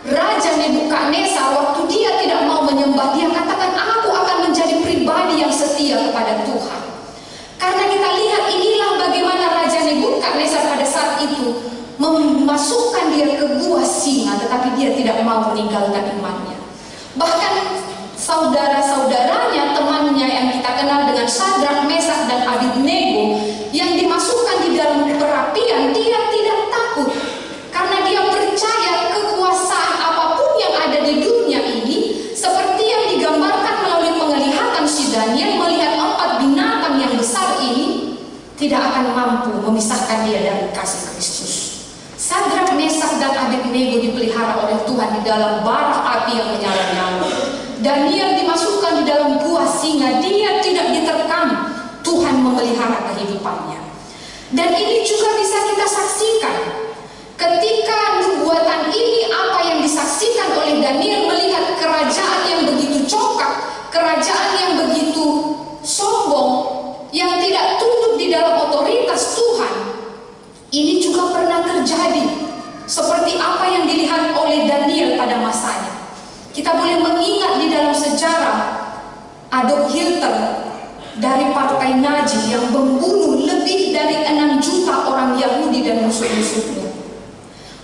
Raja Nebukadnezar, waktu dia tidak mau menyembah, dia katakan, aku akan menjadi pribadi yang setia kepada Tuhan. Karena kita lihat inilah bagaimana Raja Nebukadnezar pada saat itu memasukkan dia ke gua singa, tetapi dia tidak mau meninggalkan imannya. Bahkan saudara-saudaranya, temannya yang kita kenal dengan Sadrak, Mesak, dan Abednego yang dimasukkan di dalam perapian, dia tidak takut karena dia percaya kekuasaan apapun yang ada di dunia ini, seperti yang digambarkan melalui penglihatan si Daniel melihat 4 binatang yang besar ini, tidak akan mampu memisahkan dia dari kasih Kristus. Sadrak, Mesak, dan Abednego dipelihara oleh Tuhan di dalam bara api yang menyala-nyala. Daniel dimasukkan di dalam gua singa, dia tidak diterkam. Tuhan memelihara kehidupannya. Dan ini juga bisa kita saksikan Ketika nubuatan ini, apa yang disaksikan oleh Daniel, melihat kerajaan yang begitu congkak, kerajaan yang begitu sombong, yang tidak tunduk di dalam otoritas Tuhan. Ini juga pernah terjadi, seperti apa yang dilihat oleh Daniel pada masanya. Kita boleh mengingat di dalam sejarah Adolf Hitler dari partai Nazi yang membunuh lebih dari 6 juta orang Yahudi dan musuh-musuhnya.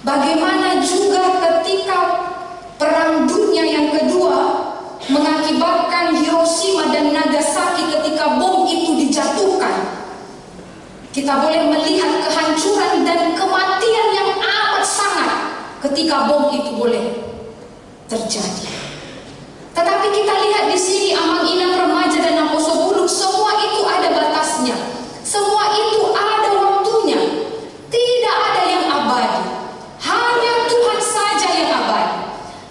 Bagaimana juga ketika Perang Dunia yang kedua mengakibatkan Hiroshima dan Nagasaki ketika bom itu dijatuhkan. Kita boleh melihat kehancuran dan kematian yang amat sangat ketika bom itu boleh terjadi. Tetapi kita lihat di sini Amang Inang Remaja dan Apostle Bulus, semua itu ada batasnya. Semua itu ada waktunya. Tidak ada yang abadi. Hanya Tuhan saja yang abadi.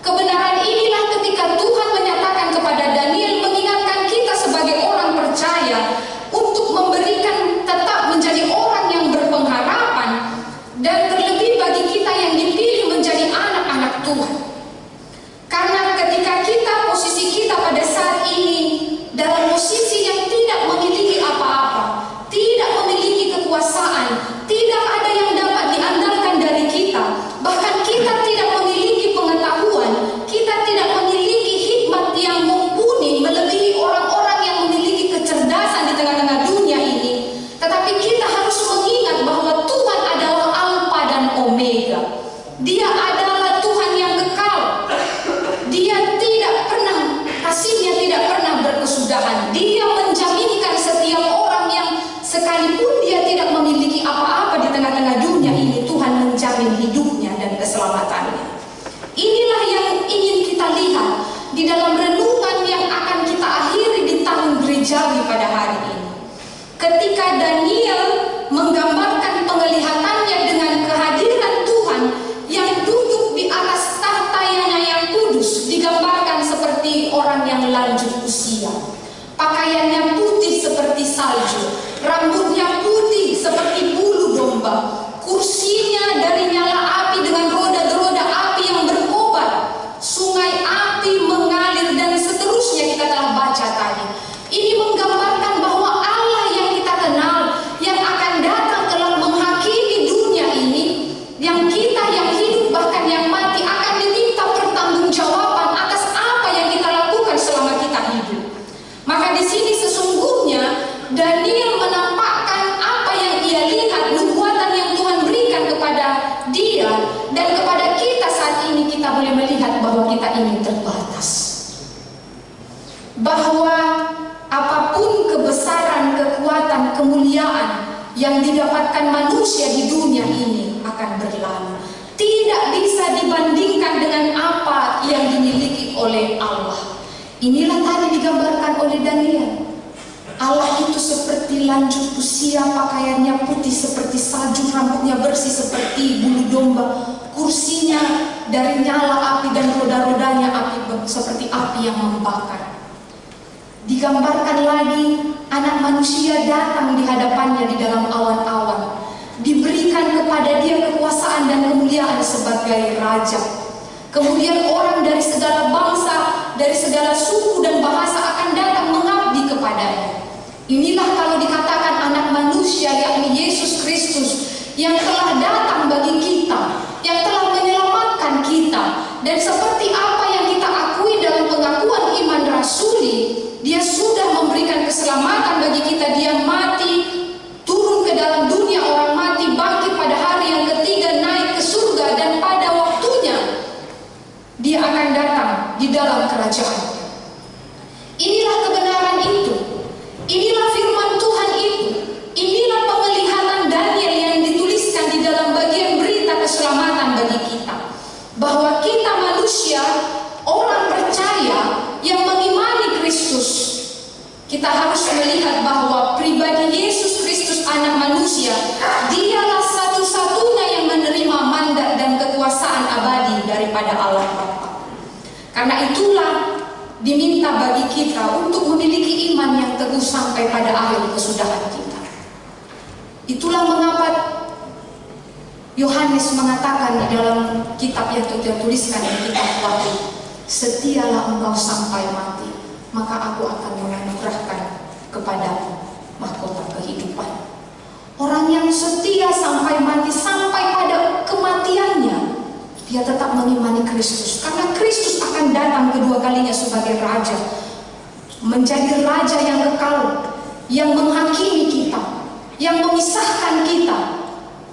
Kebenaran inilah ketika Tuhan menyatakan kepada Daniel, mengingatkan kita sebagai orang percaya untuk memberikan, tetap menjadi orang yang berpengharapan, dan terlebih bagi kita yang dipilih menjadi anak-anak Tuhan. Karena ketika posisi kita pada saat ini dalam posisi yang tidak memiliki apa-apa, tidak memiliki kekuasaan, tidak ada yang dapat diandalkan dari kita, bahkan kita tidak memiliki pengetahuan, kita tidak memiliki hikmat yang mumpuni melebihi orang-orang yang memiliki kecerdasan di tengah-tengah dunia ini. Tetapi kita harus mengingat bahwa Tuhan adalah Alfa dan Omega. Dia adalah Tuhan yang kekal. Dia tidak pernah, kasihnya tidak pernah berkesudahan. Dia menjaminkan setiap orang yang sekalipun dia tidak memiliki apa-apa di tengah-tengah dunia ini, Tuhan menjamin hidupnya dan keselamatannya. Inilah yang ingin kita lihat di dalam renungan yang akan kita akhiri di tahun gerejawi pada hari ini. Ketika Daniel menggambarkan penglihatannya dengan kehadiran Tuhan yang duduk di atas tahtanya yang kudus, digambarkan seperti orang yang lanjut usia. Pakaiannya putih seperti salju, rambutnya putih seperti bulu domba, kursinya dari nyala api dengan roda-roda api yang berkobar, sungai api mengalir, dan seterusnya kita telah baca tadi. Ini menggambarkan bahwa Allah yang kita kenal, yang akan datang kelak menghakimi dunia ini, yang kita yang hidup bahkan yang mati akan diminta pertanggungjawaban atas apa yang kita lakukan selama kita hidup. Maka di sini sesungguhnya Daniel menampakkan apa yang ia lihat, nubuatan yang Tuhan berikan kepada dia dan kepada kita saat ini. Kita boleh melihat bahwa kita ini terbatas, bahwa apapun kebesaran, kekuatan, kemuliaan yang didapatkan manusia di dunia ini akan berlalu, tidak bisa dibandingkan dengan apa yang dimiliki oleh Allah. Inilah tadi digambarkan oleh Daniel. Allah itu seperti lanjut usia, pakaiannya putih seperti salju, rambutnya bersih seperti bulu domba, kursinya dari nyala api dan roda-rodanya api seperti api yang membakar. Digambarkan lagi anak manusia datang di hadapannya di dalam awan-awan, diberikan kepada dia kekuasaan dan kemuliaan sebagai raja. Kemudian orang dari segala bangsa, dari segala suku dan bahasa akan datang mengabdi kepadanya. Inilah kalau dikatakan anak manusia, yakni Yesus Kristus, yang telah datang bagi kita, yang telah menyelamatkan kita. Dan seperti apa yang kita akui dalam pengakuan iman rasuli, dia sudah memberikan keselamatan bagi kita. Dia mati, turun ke dalam dunia orang mati, bangkit pada hari yang ketiga, naik ke surga, dan pada waktunya dia akan datang di dalam kerajaan. Inilah kebenaran itu. Inilah firman Tuhan itu. Inilah penglihatan Daniel yang dituliskan di dalam bagian berita keselamatan bagi kita. Bahwa kita manusia, orang percaya yang mengimani Kristus, kita harus melihat bahwa pribadi Yesus Kristus anak manusia, dialah satu-satunya yang menerima mandat dan kekuasaan abadi daripada Allah Bapa. Karena itulah diminta bagi kita untuk memiliki iman yang teguh sampai pada akhir kesudahan kita. Itulah mengapa Yohanes mengatakan di dalam kitab yang tertuliskan di kitab Wahyu, setialah engkau sampai mati, maka aku akan menganugerahkan kepadamu mahkota kehidupan. Orang yang setia sampai mati, sampai pada kematiannya, dia tetap mengimani Kristus, karena Kristus akan datang kedua kalinya sebagai Raja, menjadi Raja yang kekal, yang menghakimi kita, yang memisahkan kita,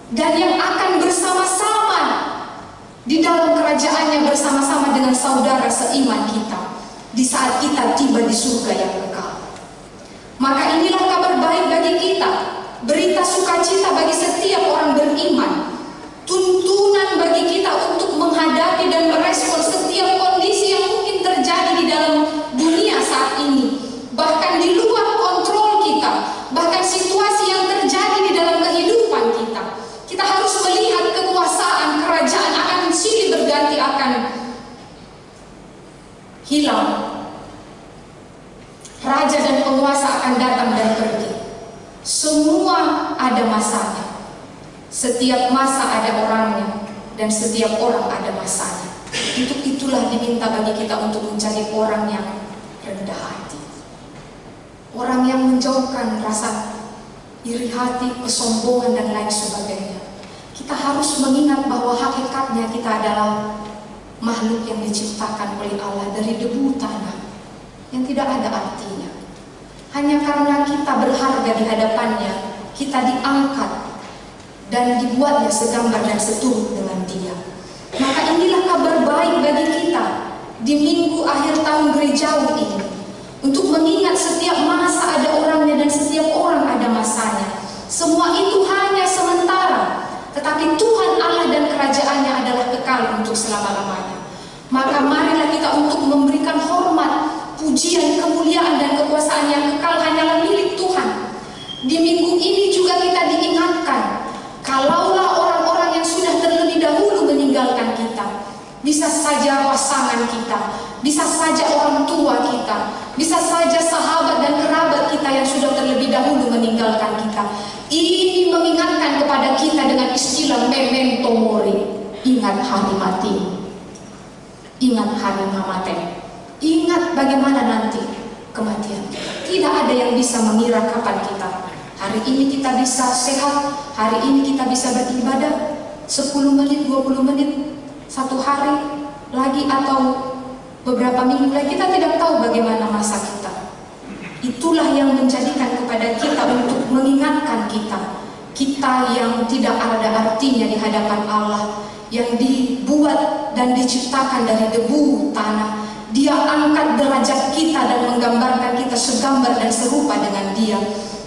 dan yang akan bersama-sama di dalam kerajaannya bersama-sama dengan saudara seiman kita di saat kita tiba di surga yang kekal. Maka inilah kabar baik bagi kita, berita sukacita bagi setiap orang beriman, tuntunan bagi kita untuk menghadapi dan merespon setiap kondisi yang mungkin terjadi di dalam dunia saat ini, bahkan di luar kontrol kita, bahkan situasi yang terjadi di dalam kehidupan kita. Kita harus melihat kekuasaan kerajaan akan silih berganti, akan hilang. Raja dan penguasa akan datang dan pergi. Semua ada masanya. Setiap masa ada orangnya, dan setiap orang ada masanya. Itulah diminta bagi kita untuk menjadi orang yang rendah hati, orang yang menjauhkan rasa iri hati, kesombongan, dan lain sebagainya. Kita harus mengingat bahwa hakikatnya kita adalah makhluk yang diciptakan oleh Allah dari debu tanah yang tidak ada artinya. Hanya karena kita berharga di hadapannya, kita diangkat dan dibuatnya segambar dan seturut dengan Dia. Maka inilah kabar baik bagi kita di minggu akhir tahun gerejawi ini, untuk mengingat setiap masa ada orangnya dan setiap orang ada masanya. Semua itu hanya sementara, tetapi Tuhan Allah dan kerajaannya adalah kekal untuk selama-lamanya. Maka marilah kita untuk memberikan hormat, pujian, kemuliaan, dan kekuasaan yang kekal hanyalah milik Tuhan. Di minggu ini juga kita diingatkan, kalaulah orang-orang yang sudah terlebih dahulu meninggalkan kita, bisa saja pasangan kita, bisa saja orang tua kita, bisa saja sahabat dan kerabat kita yang sudah terlebih dahulu meninggalkan kita. Ini mengingatkan kepada kita dengan istilah memento mori, ingat hari mati, ingat hari mati, ingat bagaimana nanti kematian kita. Tidak ada yang bisa mengira kapan kita. Hari ini kita bisa sehat, hari ini kita bisa beribadah 10 menit, 20 menit, 1 hari lagi atau beberapa minggu lagi, kita tidak tahu bagaimana masa kita. Itulah yang menjadikan kepada kita untuk mengingatkan kita yang tidak ada artinya di hadapan Allah, yang dibuat dan diciptakan dari debu tanah. Dia angkat derajat kita dan menggambarkan kita segambar dan serupa dengan Dia.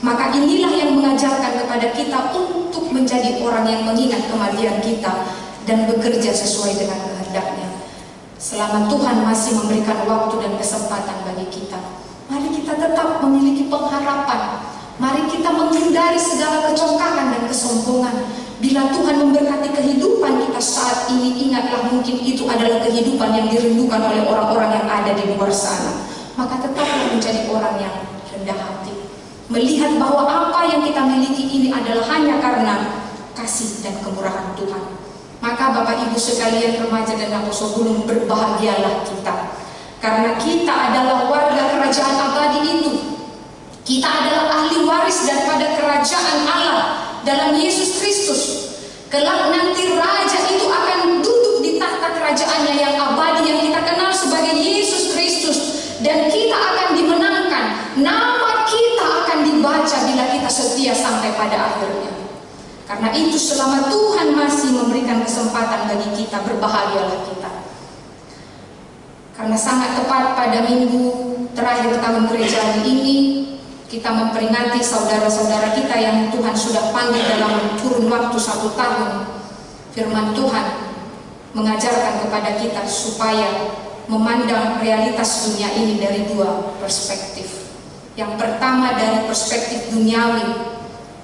Maka inilah yang mengajarkan kepada kita untuk menjadi orang yang mengingat kematian kita dan bekerja sesuai dengan kehendak-Nya. Selama Tuhan masih memberikan waktu dan kesempatan bagi kita, mari kita tetap memiliki pengharapan. Mari kita menghindari segala kecongkakan dan kesombongan. Bila Tuhan memberkati kehidupan kita saat ini, ingatlah mungkin itu adalah kehidupan yang dirindukan oleh orang-orang yang ada di luar sana. Maka tetaplah menjadi orang yang rendah hati, melihat bahwa apa yang kita miliki ini adalah hanya karena kasih dan kemurahan Tuhan. Maka Bapak Ibu sekalian, remaja dan apostol, berbahagialah kita, karena kita adalah warga kerajaan abadi itu. Kita adalah ahli waris daripada kerajaan Allah dalam Yesus Kristus. Kelak nanti Raja itu akan duduk di tahta kerajaannya yang abadi, yang kita kenal sebagai Yesus Kristus, dan kita akan dimenangkan. Nama kita akan dibaca bila kita setia sampai pada akhirnya. Karena itu selama Tuhan masih memberikan kesempatan bagi kita, berbahagialah kita. Karena sangat tepat pada minggu terakhir tahun gereja ini, kita memperingati saudara-saudara kita yang Tuhan sudah panggil dalam kurun waktu 1 tahun. Firman Tuhan mengajarkan kepada kita supaya memandang realitas dunia ini dari 2 perspektif. Yang pertama dari perspektif duniawi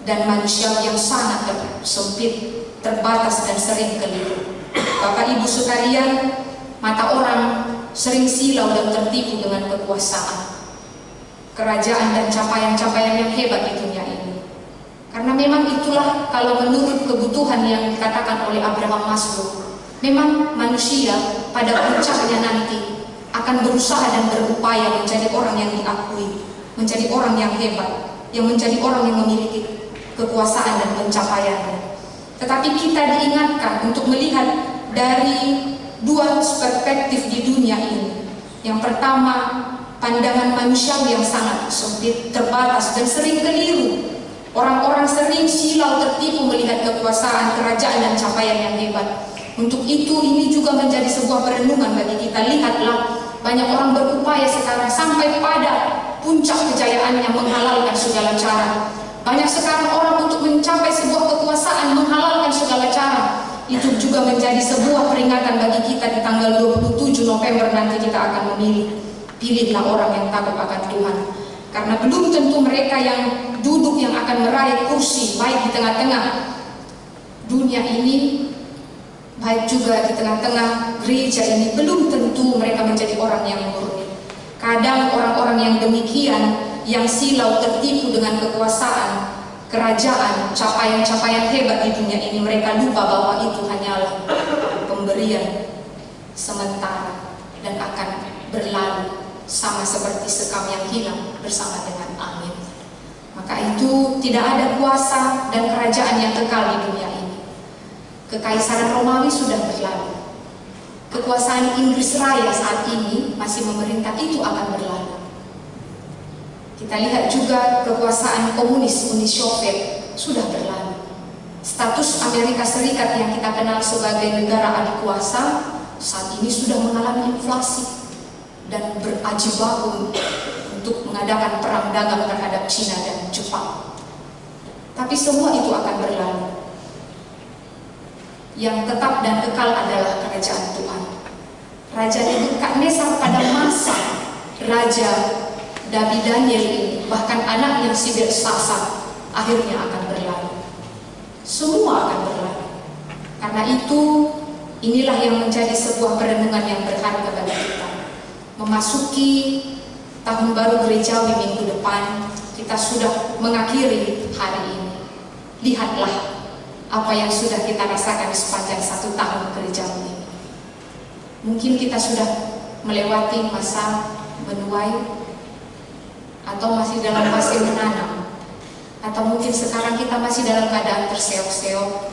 dan manusia yang sangat sempit, terbatas, dan sering keliru. Bapak Ibu sekalian, mata orang sering silau dan tertipu dengan kekuasaan, kerajaan, dan capaian-capaian yang hebat di dunia ini. Karena memang itulah kalau menurut kebutuhan yang dikatakan oleh Abraham Maslow, memang manusia pada puncaknya nanti akan berusaha dan berupaya menjadi orang yang diakui, menjadi orang yang hebat, yang menjadi orang yang memiliki kekuasaan dan pencapaiannya. Tetapi kita diingatkan untuk melihat dari dua perspektif di dunia ini. Yang pertama, pandangan manusiawi yang sangat sempit, terbatas, dan sering keliru. Orang-orang sering silau tertipu melihat kekuasaan, kerajaan, dan capaian yang hebat. Untuk itu, ini juga menjadi sebuah perenungan bagi kita. Lihatlah, banyak orang berupaya sekarang sampai pada puncak kejayaannya menghalalkan segala cara. Banyak sekarang orang untuk mencapai sebuah kekuasaan menghalalkan segala cara. Itu juga menjadi sebuah peringatan bagi kita di tanggal 27 November nanti kita akan memilih. Pilihlah orang yang takut akan Tuhan. Karena belum tentu mereka yang duduk yang akan meraih kursi baik di tengah-tengah dunia ini, baik juga di tengah-tengah gereja ini, belum tentu mereka menjadi orang yang murni. Kadang orang-orang yang demikian, yang silau tertipu dengan kekuasaan, kerajaan, capaian-capaian hebat di dunia ini, mereka lupa bahwa itu hanyalah pemberian sementara dan akan berlalu, sama seperti sekam yang hilang bersama dengan angin. Maka itu tidak ada kuasa dan kerajaan yang kekal di dunia ini. Kekaisaran Romawi sudah berlalu. Kekuasaan Inggris Raya saat ini masih memerintah, itu akan berlalu. Kita lihat juga kekuasaan komunis Uni Soviet sudah berlalu. Status Amerika Serikat yang kita kenal sebagai negara adikuasa saat ini sudah mengalami inflasi dan berajibaku untuk mengadakan perang dagang terhadap Cina dan Jepang. Tapi semua itu akan berlalu. Yang tetap dan kekal adalah kerajaan Tuhan. Raja Nebukadnezar pada masa Raja Dabi Daniel ini, bahkan anaknya si Belsasar, akhirnya akan berlalu. Semua akan berlalu. Karena itu, inilah yang menjadi sebuah perenungan yang berharga bagi kita. Memasuki tahun baru gerejawi minggu depan, kita sudah mengakhiri hari ini. Lihatlah apa yang sudah kita rasakan sepanjang 1 tahun gerejawi ini. Mungkin kita sudah melewati masa menuai, atau masih dalam fase menanam, atau mungkin sekarang kita masih dalam keadaan terseok-seok,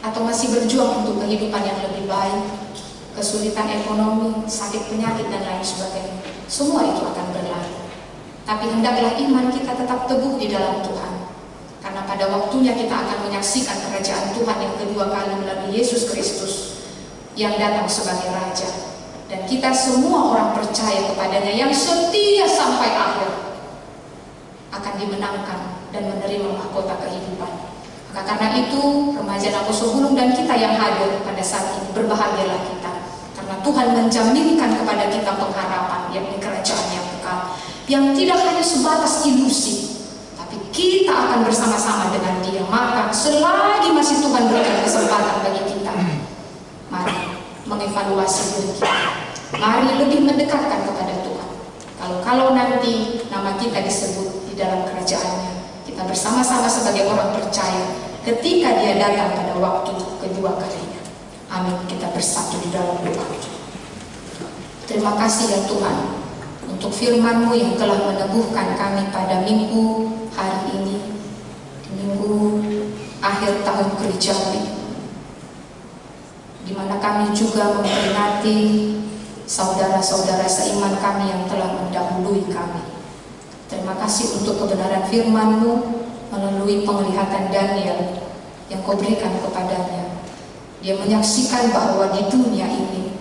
atau masih berjuang untuk kehidupan yang lebih baik, kesulitan ekonomi, sakit penyakit, dan lain sebagainya. Semua itu akan berlalu. Tapi hendaklah iman kita tetap teguh di dalam Tuhan. Karena pada waktunya kita akan menyaksikan kerajaan Tuhan yang kedua kali melalui Yesus Kristus yang datang sebagai Raja. Dan kita semua orang percaya kepadanya yang setia sampai akhir akan dimenangkan dan menerima mahkota kehidupan. Maka karena itu, remaja Apostol Gunung dan kita yang hadir pada saat ini, berbahagialah kita. Karena Tuhan menjaminkan kepada kita pengharapan, yakni kerajaan yang kekal, yang tidak hanya sebatas ilusi, tapi kita akan bersama-sama dengan Dia. Maka selagi masih Tuhan berikan kesempatan bagi kita, mari mengevaluasi diri kita. Mari lebih mendekatkan kepada Tuhan. Kalau nanti nama kita disebut di dalam kerajaannya, kita bersama-sama sebagai orang percaya ketika Dia datang pada waktu kedua kalinya. Amin. Kita bersatu di dalam doa. Terima kasih ya Tuhan untuk firman-Mu yang telah meneguhkan kami pada minggu hari ini, minggu akhir tahun gerejawi, di mana kami juga memperingati saudara-saudara seiman kami yang telah mendahului kami. Terima kasih untuk kebenaran firman-Mu melalui penglihatan Daniel yang Kau berikan kepadanya. Dia menyaksikan bahwa di dunia ini,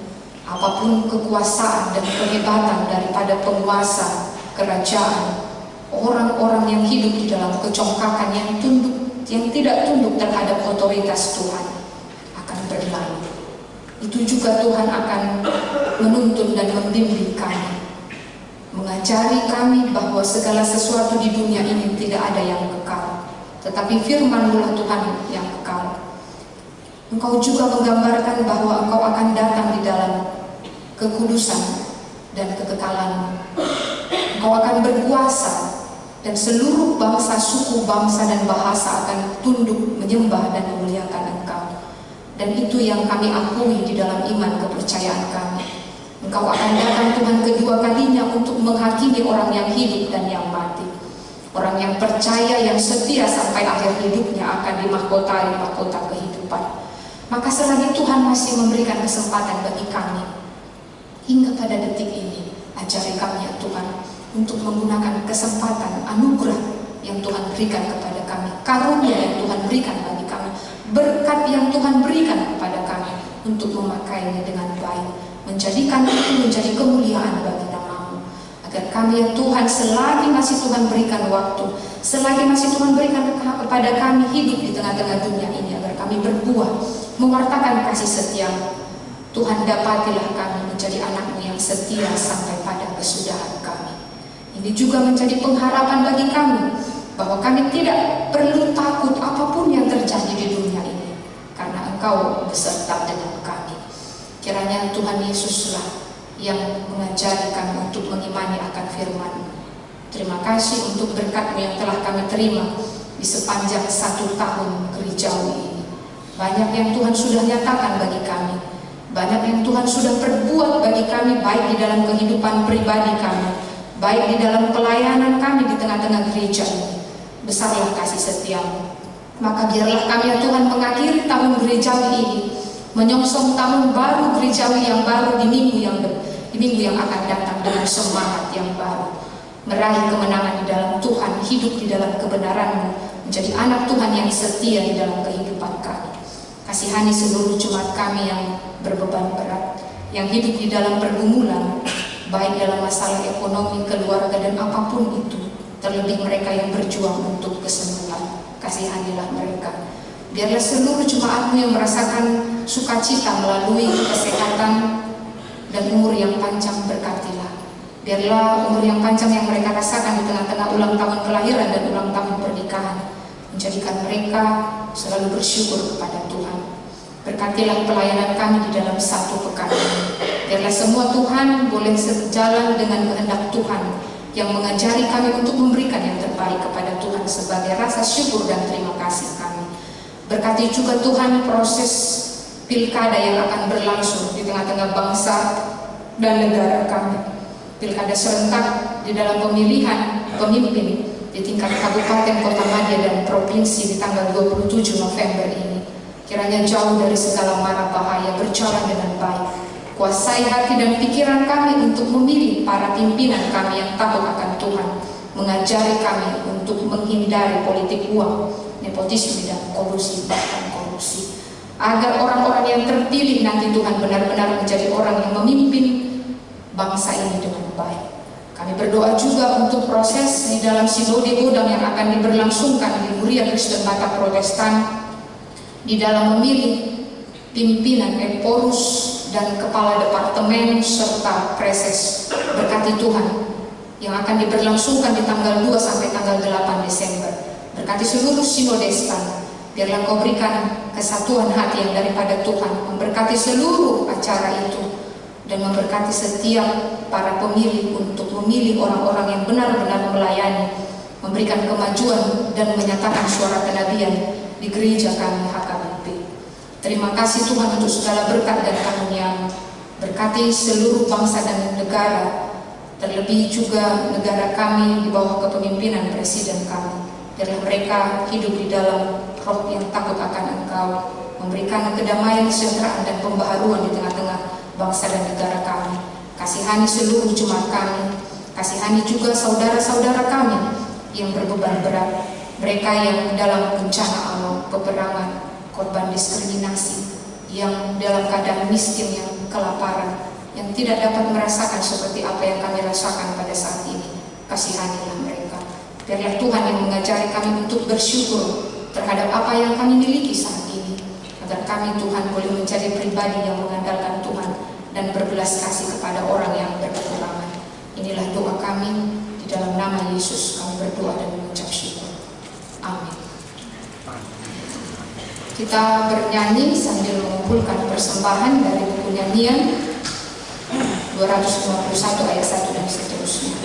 apapun kekuasaan dan kehebatan daripada penguasa kerajaan, orang-orang yang hidup di dalam kecongkakan yang tidak tunduk terhadap otoritas Tuhan akan berlalu. Itu juga Tuhan akan menuntun dan membimbing kami, mengajari kami bahwa segala sesuatu di dunia ini tidak ada yang kekal, tetapi firman-Mu Tuhan yang kekal. Engkau juga menggambarkan bahwa Engkau akan datang di dalam kekudusan dan kekekalan. Engkau akan berkuasa dan seluruh bangsa, suku, bangsa, dan bahasa akan tunduk, menyembah, dan memuliakan Engkau. Dan itu yang kami akui di dalam iman kepercayaan kami. Engkau akan datang Tuhan kedua kalinya untuk menghakimi orang yang hidup dan yang mati. Orang yang percaya, yang setia sampai akhir hidupnya akan dimahkotai mahkota kehidupan. Maka selagi Tuhan masih memberikan kesempatan bagi kami, hingga pada detik ini, ajari kami ya Tuhan, untuk menggunakan kesempatan, anugerah yang Tuhan berikan kepada kami, karunia yang Tuhan berikan bagi kami, berkat yang Tuhan berikan kepada kami, untuk memakainya dengan baik, menjadikan itu menjadi kemuliaan bagi nama-Mu. Agar kami ya Tuhan, selagi masih Tuhan berikan waktu, selagi masih Tuhan berikan kepada kami hidup di tengah-tengah dunia ini, agar kami berbuah, mewartakan kasih setia-Mu. Tuhan, dapatilah kami menjadi anak-Mu yang setia sampai pada kesudahan kami. Ini juga menjadi pengharapan bagi kami, bahwa kami tidak perlu takut apapun yang terjadi di dunia ini, karena Engkau beserta dengan kami. Kiranya Tuhan Yesuslah yang mengajari kami untuk mengimani akan firman-Mu. Terima kasih untuk berkat-Mu yang telah kami terima di sepanjang 1 tahun gerejawi ini. Banyak yang Tuhan sudah nyatakan bagi kami, banyak yang Tuhan sudah perbuat bagi kami, baik di dalam kehidupan pribadi kami, baik di dalam pelayanan kami di tengah-tengah gereja ini. Besarlah kasih setia-Mu. Maka biarlah kami ya Tuhan mengakhiri tahun gerejawi ini, menyongsong tahun baru gerejawi yang baru di minggu yang akan datang dengan semangat yang baru, meraih kemenangan di dalam Tuhan, hidup di dalam kebenaran-Mu, menjadi anak Tuhan yang setia di dalam kehidupan kami. Kasihani seluruh jemaat kami yang berbeban berat, yang hidup di dalam pergumulan, baik dalam masalah ekonomi, keluarga, dan apapun itu, terlebih mereka yang berjuang untuk kesembuhan. Kasihanilah mereka. Biarlah seluruh jemaat-Mu yang merasakan sukacita melalui kesehatan dan umur yang panjang, berkatilah. Biarlah umur yang panjang yang mereka rasakan di tengah-tengah ulang tahun kelahiran dan ulang tahun pernikahan menjadikan mereka selalu bersyukur kepada Tuhan. Berkatilah pelayanan kami di dalam 1 pekan ini. Biarlah semua Tuhan boleh sejalan dengan kehendak Tuhan yang mengajari kami untuk memberikan yang terbaik kepada Tuhan sebagai rasa syukur dan terima kasih kami. Berkati juga Tuhan proses pilkada yang akan berlangsung di tengah-tengah bangsa dan negara kami. Pilkada serentak di dalam pemilihan pemimpin di tingkat kabupaten, kota, madya, dan provinsi di tanggal 27 November ini. Kiranya jauh dari segala mara bahaya, berjalan dengan baik. Kuasai hati dan pikiran kami untuk memilih para pimpinan kami yang takut akan Tuhan, mengajari kami untuk menghindari politik uang, nepotisme, dan kolusi, bahkan korupsi. Agar orang-orang yang terpilih nanti Tuhan benar-benar menjadi orang yang memimpin bangsa ini dengan baik. Kami berdoa juga untuk proses di dalam sinode Godang yang akan diberlangsungkan di Kuria Kristen Batak Protestan di dalam memilih pimpinan Eporus dan kepala departemen serta preses. Berkati Tuhan yang akan diberlangsungkan di tanggal 2 sampai tanggal 8 Desember. Berkati seluruh sinodestan. Biarlah Kau berikan kesatuan hati yang daripada Tuhan, memberkati seluruh acara itu, dan memberkati setiap para pemilih untuk memilih orang-orang yang benar-benar melayani, memberikan kemajuan dan menyatakan suara kenabian di gereja kami HKBP. Terima kasih Tuhan untuk segala berkat dan karunia-Mu. Berkati seluruh bangsa dan negara, terlebih juga negara kami di bawah kepemimpinan Presiden kami. Biarlah mereka hidup di dalam roh yang takut akan Engkau, memberikan kedamaian, kesejahteraan, dan pembaharuan di tengah-tengah bangsa dan negara kami. Kasihani seluruh jemaat kami, kasihani juga saudara-saudara kami yang berbeban berat, mereka yang dalam bencana alam, peperangan, korban diskriminasi, yang dalam keadaan miskin, yang kelaparan, yang tidak dapat merasakan seperti apa yang kami rasakan pada saat ini. Kasihanilah mereka. Biarlah Tuhan yang mengajari kami untuk bersyukur terhadap apa yang kami miliki saat ini, agar kami Tuhan boleh menjadi pribadi yang mengandalkan Tuhan dan berbelas kasih kepada orang yang berkekurangan. Inilah doa kami, di dalam nama Yesus kami berdoa dan mengucap syukur. Amin. Kita bernyanyi sambil mengumpulkan persembahan dari buku nyanyian 251 ayat 1 dan seterusnya.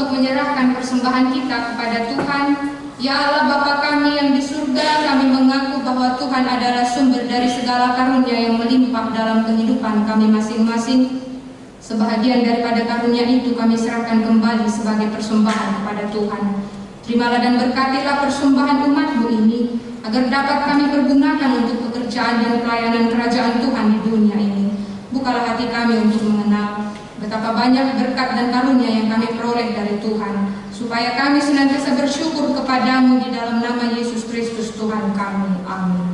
untuk menyerahkan persembahan kita kepada Tuhan. Ya Allah Bapa kami yang di surga, kami mengaku bahwa Tuhan adalah sumber dari segala karunia yang melimpah dalam kehidupan kami masing-masing. Sebahagian daripada karunia itu kami serahkan kembali sebagai persembahan kepada Tuhan. Terimalah dan berkatilah persembahan umat-Mu ini, agar dapat kami pergunakan untuk pekerjaan dan pelayanan kerajaan Tuhan di dunia ini. Bukalah hati kami untuk mengenal betapa banyak berkat dan karunia yang kami peroleh dari Tuhan, supaya kami senantiasa bersyukur kepadamu di dalam nama Yesus Kristus Tuhan kami. Amin.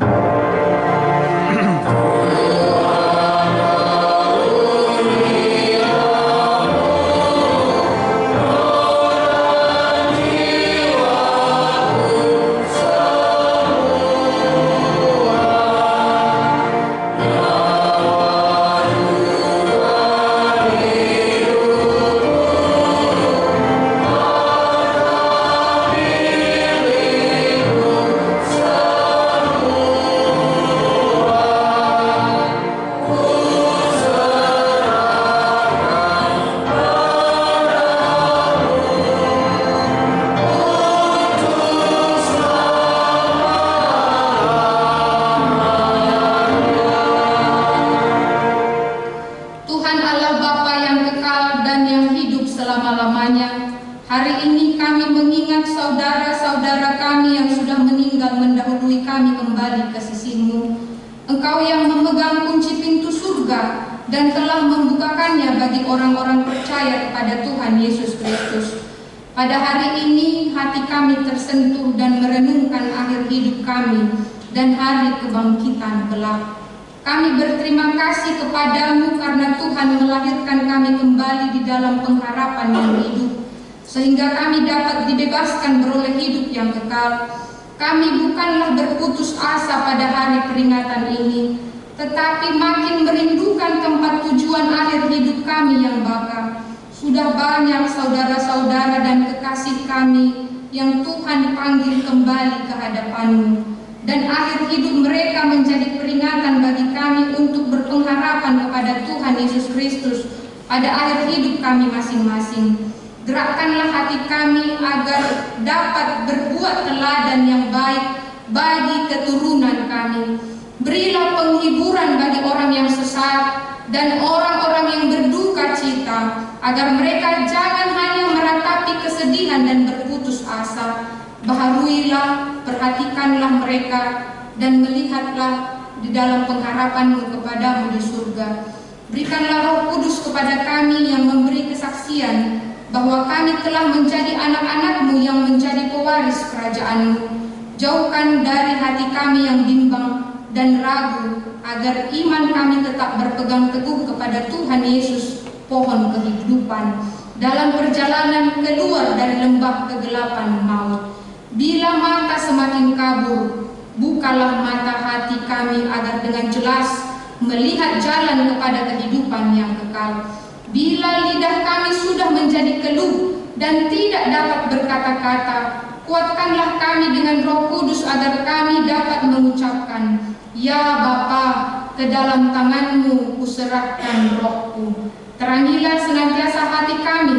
Dan telah membukakannya bagi orang-orang percaya kepada Tuhan Yesus Kristus. Pada hari ini hati kami tersentuh dan merenungkan akhir hidup kami dan hari kebangkitan kelak. Kami berterima kasih kepadamu karena Tuhan melahirkan kami kembali di dalam pengharapan yang hidup, sehingga kami dapat dibebaskan beroleh hidup yang kekal. Kami bukanlah berputus asa pada hari peringatan ini, tetapi makin merindukan tempat tujuan akhir hidup kami yang bakal. Sudah banyak saudara-saudara dan kekasih kami yang Tuhan panggil kembali ke hadapan-Mu, dan akhir hidup mereka menjadi peringatan bagi kami untuk berpengharapan kepada Tuhan Yesus Kristus pada akhir hidup kami masing-masing. Gerakkanlah hati kami agar dapat berbuat teladan yang baik bagi keturunan kami. Berilah penghiburan bagi orang yang sesat dan orang-orang yang berduka cita, agar mereka jangan hanya meratapi kesedihan dan berputus asa. Baharuilah, perhatikanlah mereka, dan melihatlah di dalam pengharapan-Mu kepadamu di surga. Berikanlah Roh Kudus kepada kami yang memberi kesaksian bahwa kami telah menjadi anak-anak-Mu yang menjadi pewaris kerajaan-Mu. Jauhkan dari hati kami yang bimbang dan ragu, agar iman kami tetap berpegang teguh kepada Tuhan Yesus, pohon kehidupan, dalam perjalanan keluar dari lembah kegelapan maut. Bila mata semakin kabur, bukalah mata hati kami agar dengan jelas melihat jalan kepada kehidupan yang kekal. Bila lidah kami sudah menjadi keluh dan tidak dapat berkata-kata, kuatkanlah kami dengan Roh Kudus agar kami dapat mengucapkan, Ya Bapa, ke dalam tangan-Mu kuserahkan rohku. Terangilah senantiasa hati kami,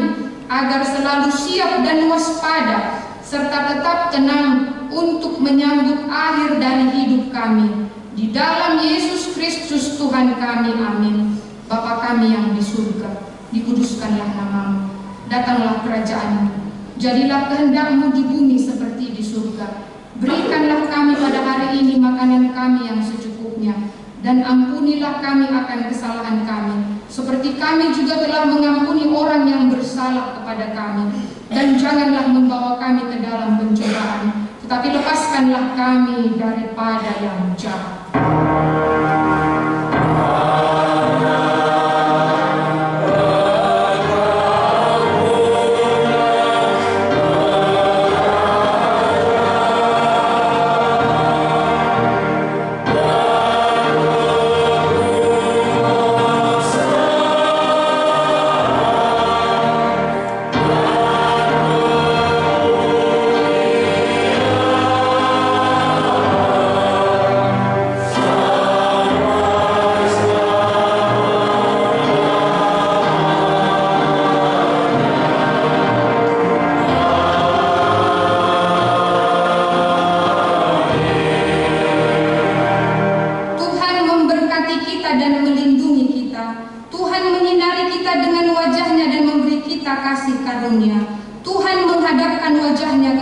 agar selalu siap dan waspada, serta tetap tenang untuk menyambut akhir dari hidup kami. Di dalam Yesus Kristus Tuhan kami, amin. Bapa kami yang di surga, dikuduskanlah nama-Mu. Datanglah kerajaan-Mu. Jadilah kehendak-Mu di bumi seperti di surga. Berikanlah kami pada hari ini makanan kami yang secukupnya, dan ampunilah kami akan kesalahan kami, seperti kami juga telah mengampuni orang yang bersalah kepada kami. Dan janganlah membawa kami ke dalam pencobaan, tetapi lepaskanlah kami daripada yang jahat.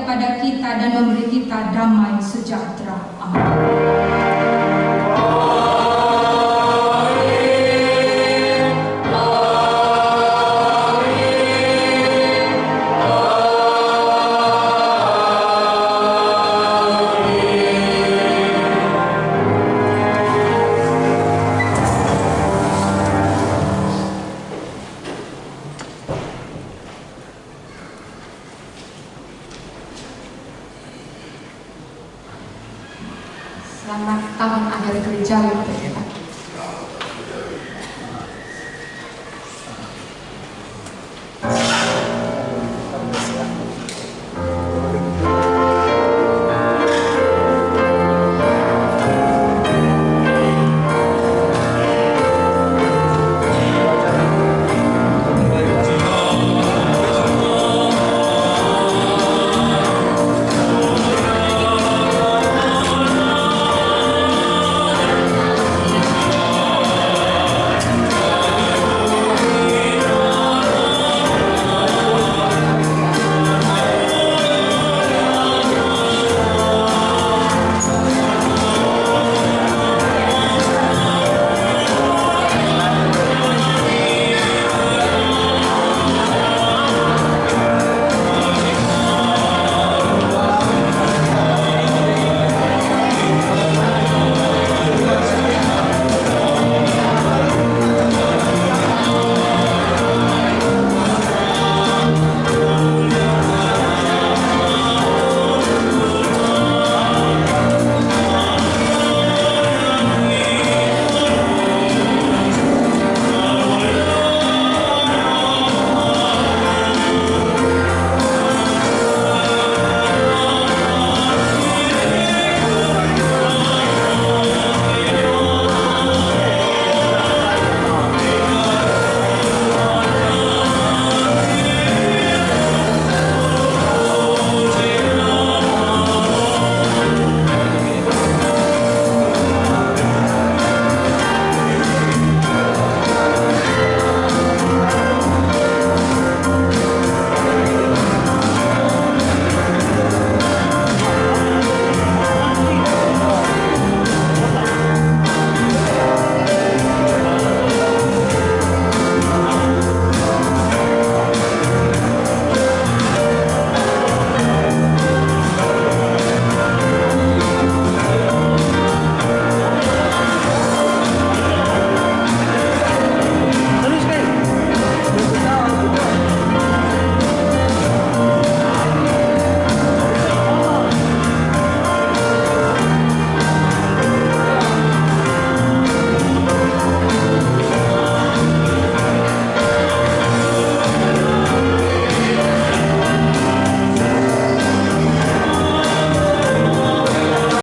kepada kita dan memberi kita damai sejahtera. Amin. Selamat tahun akhir gereja.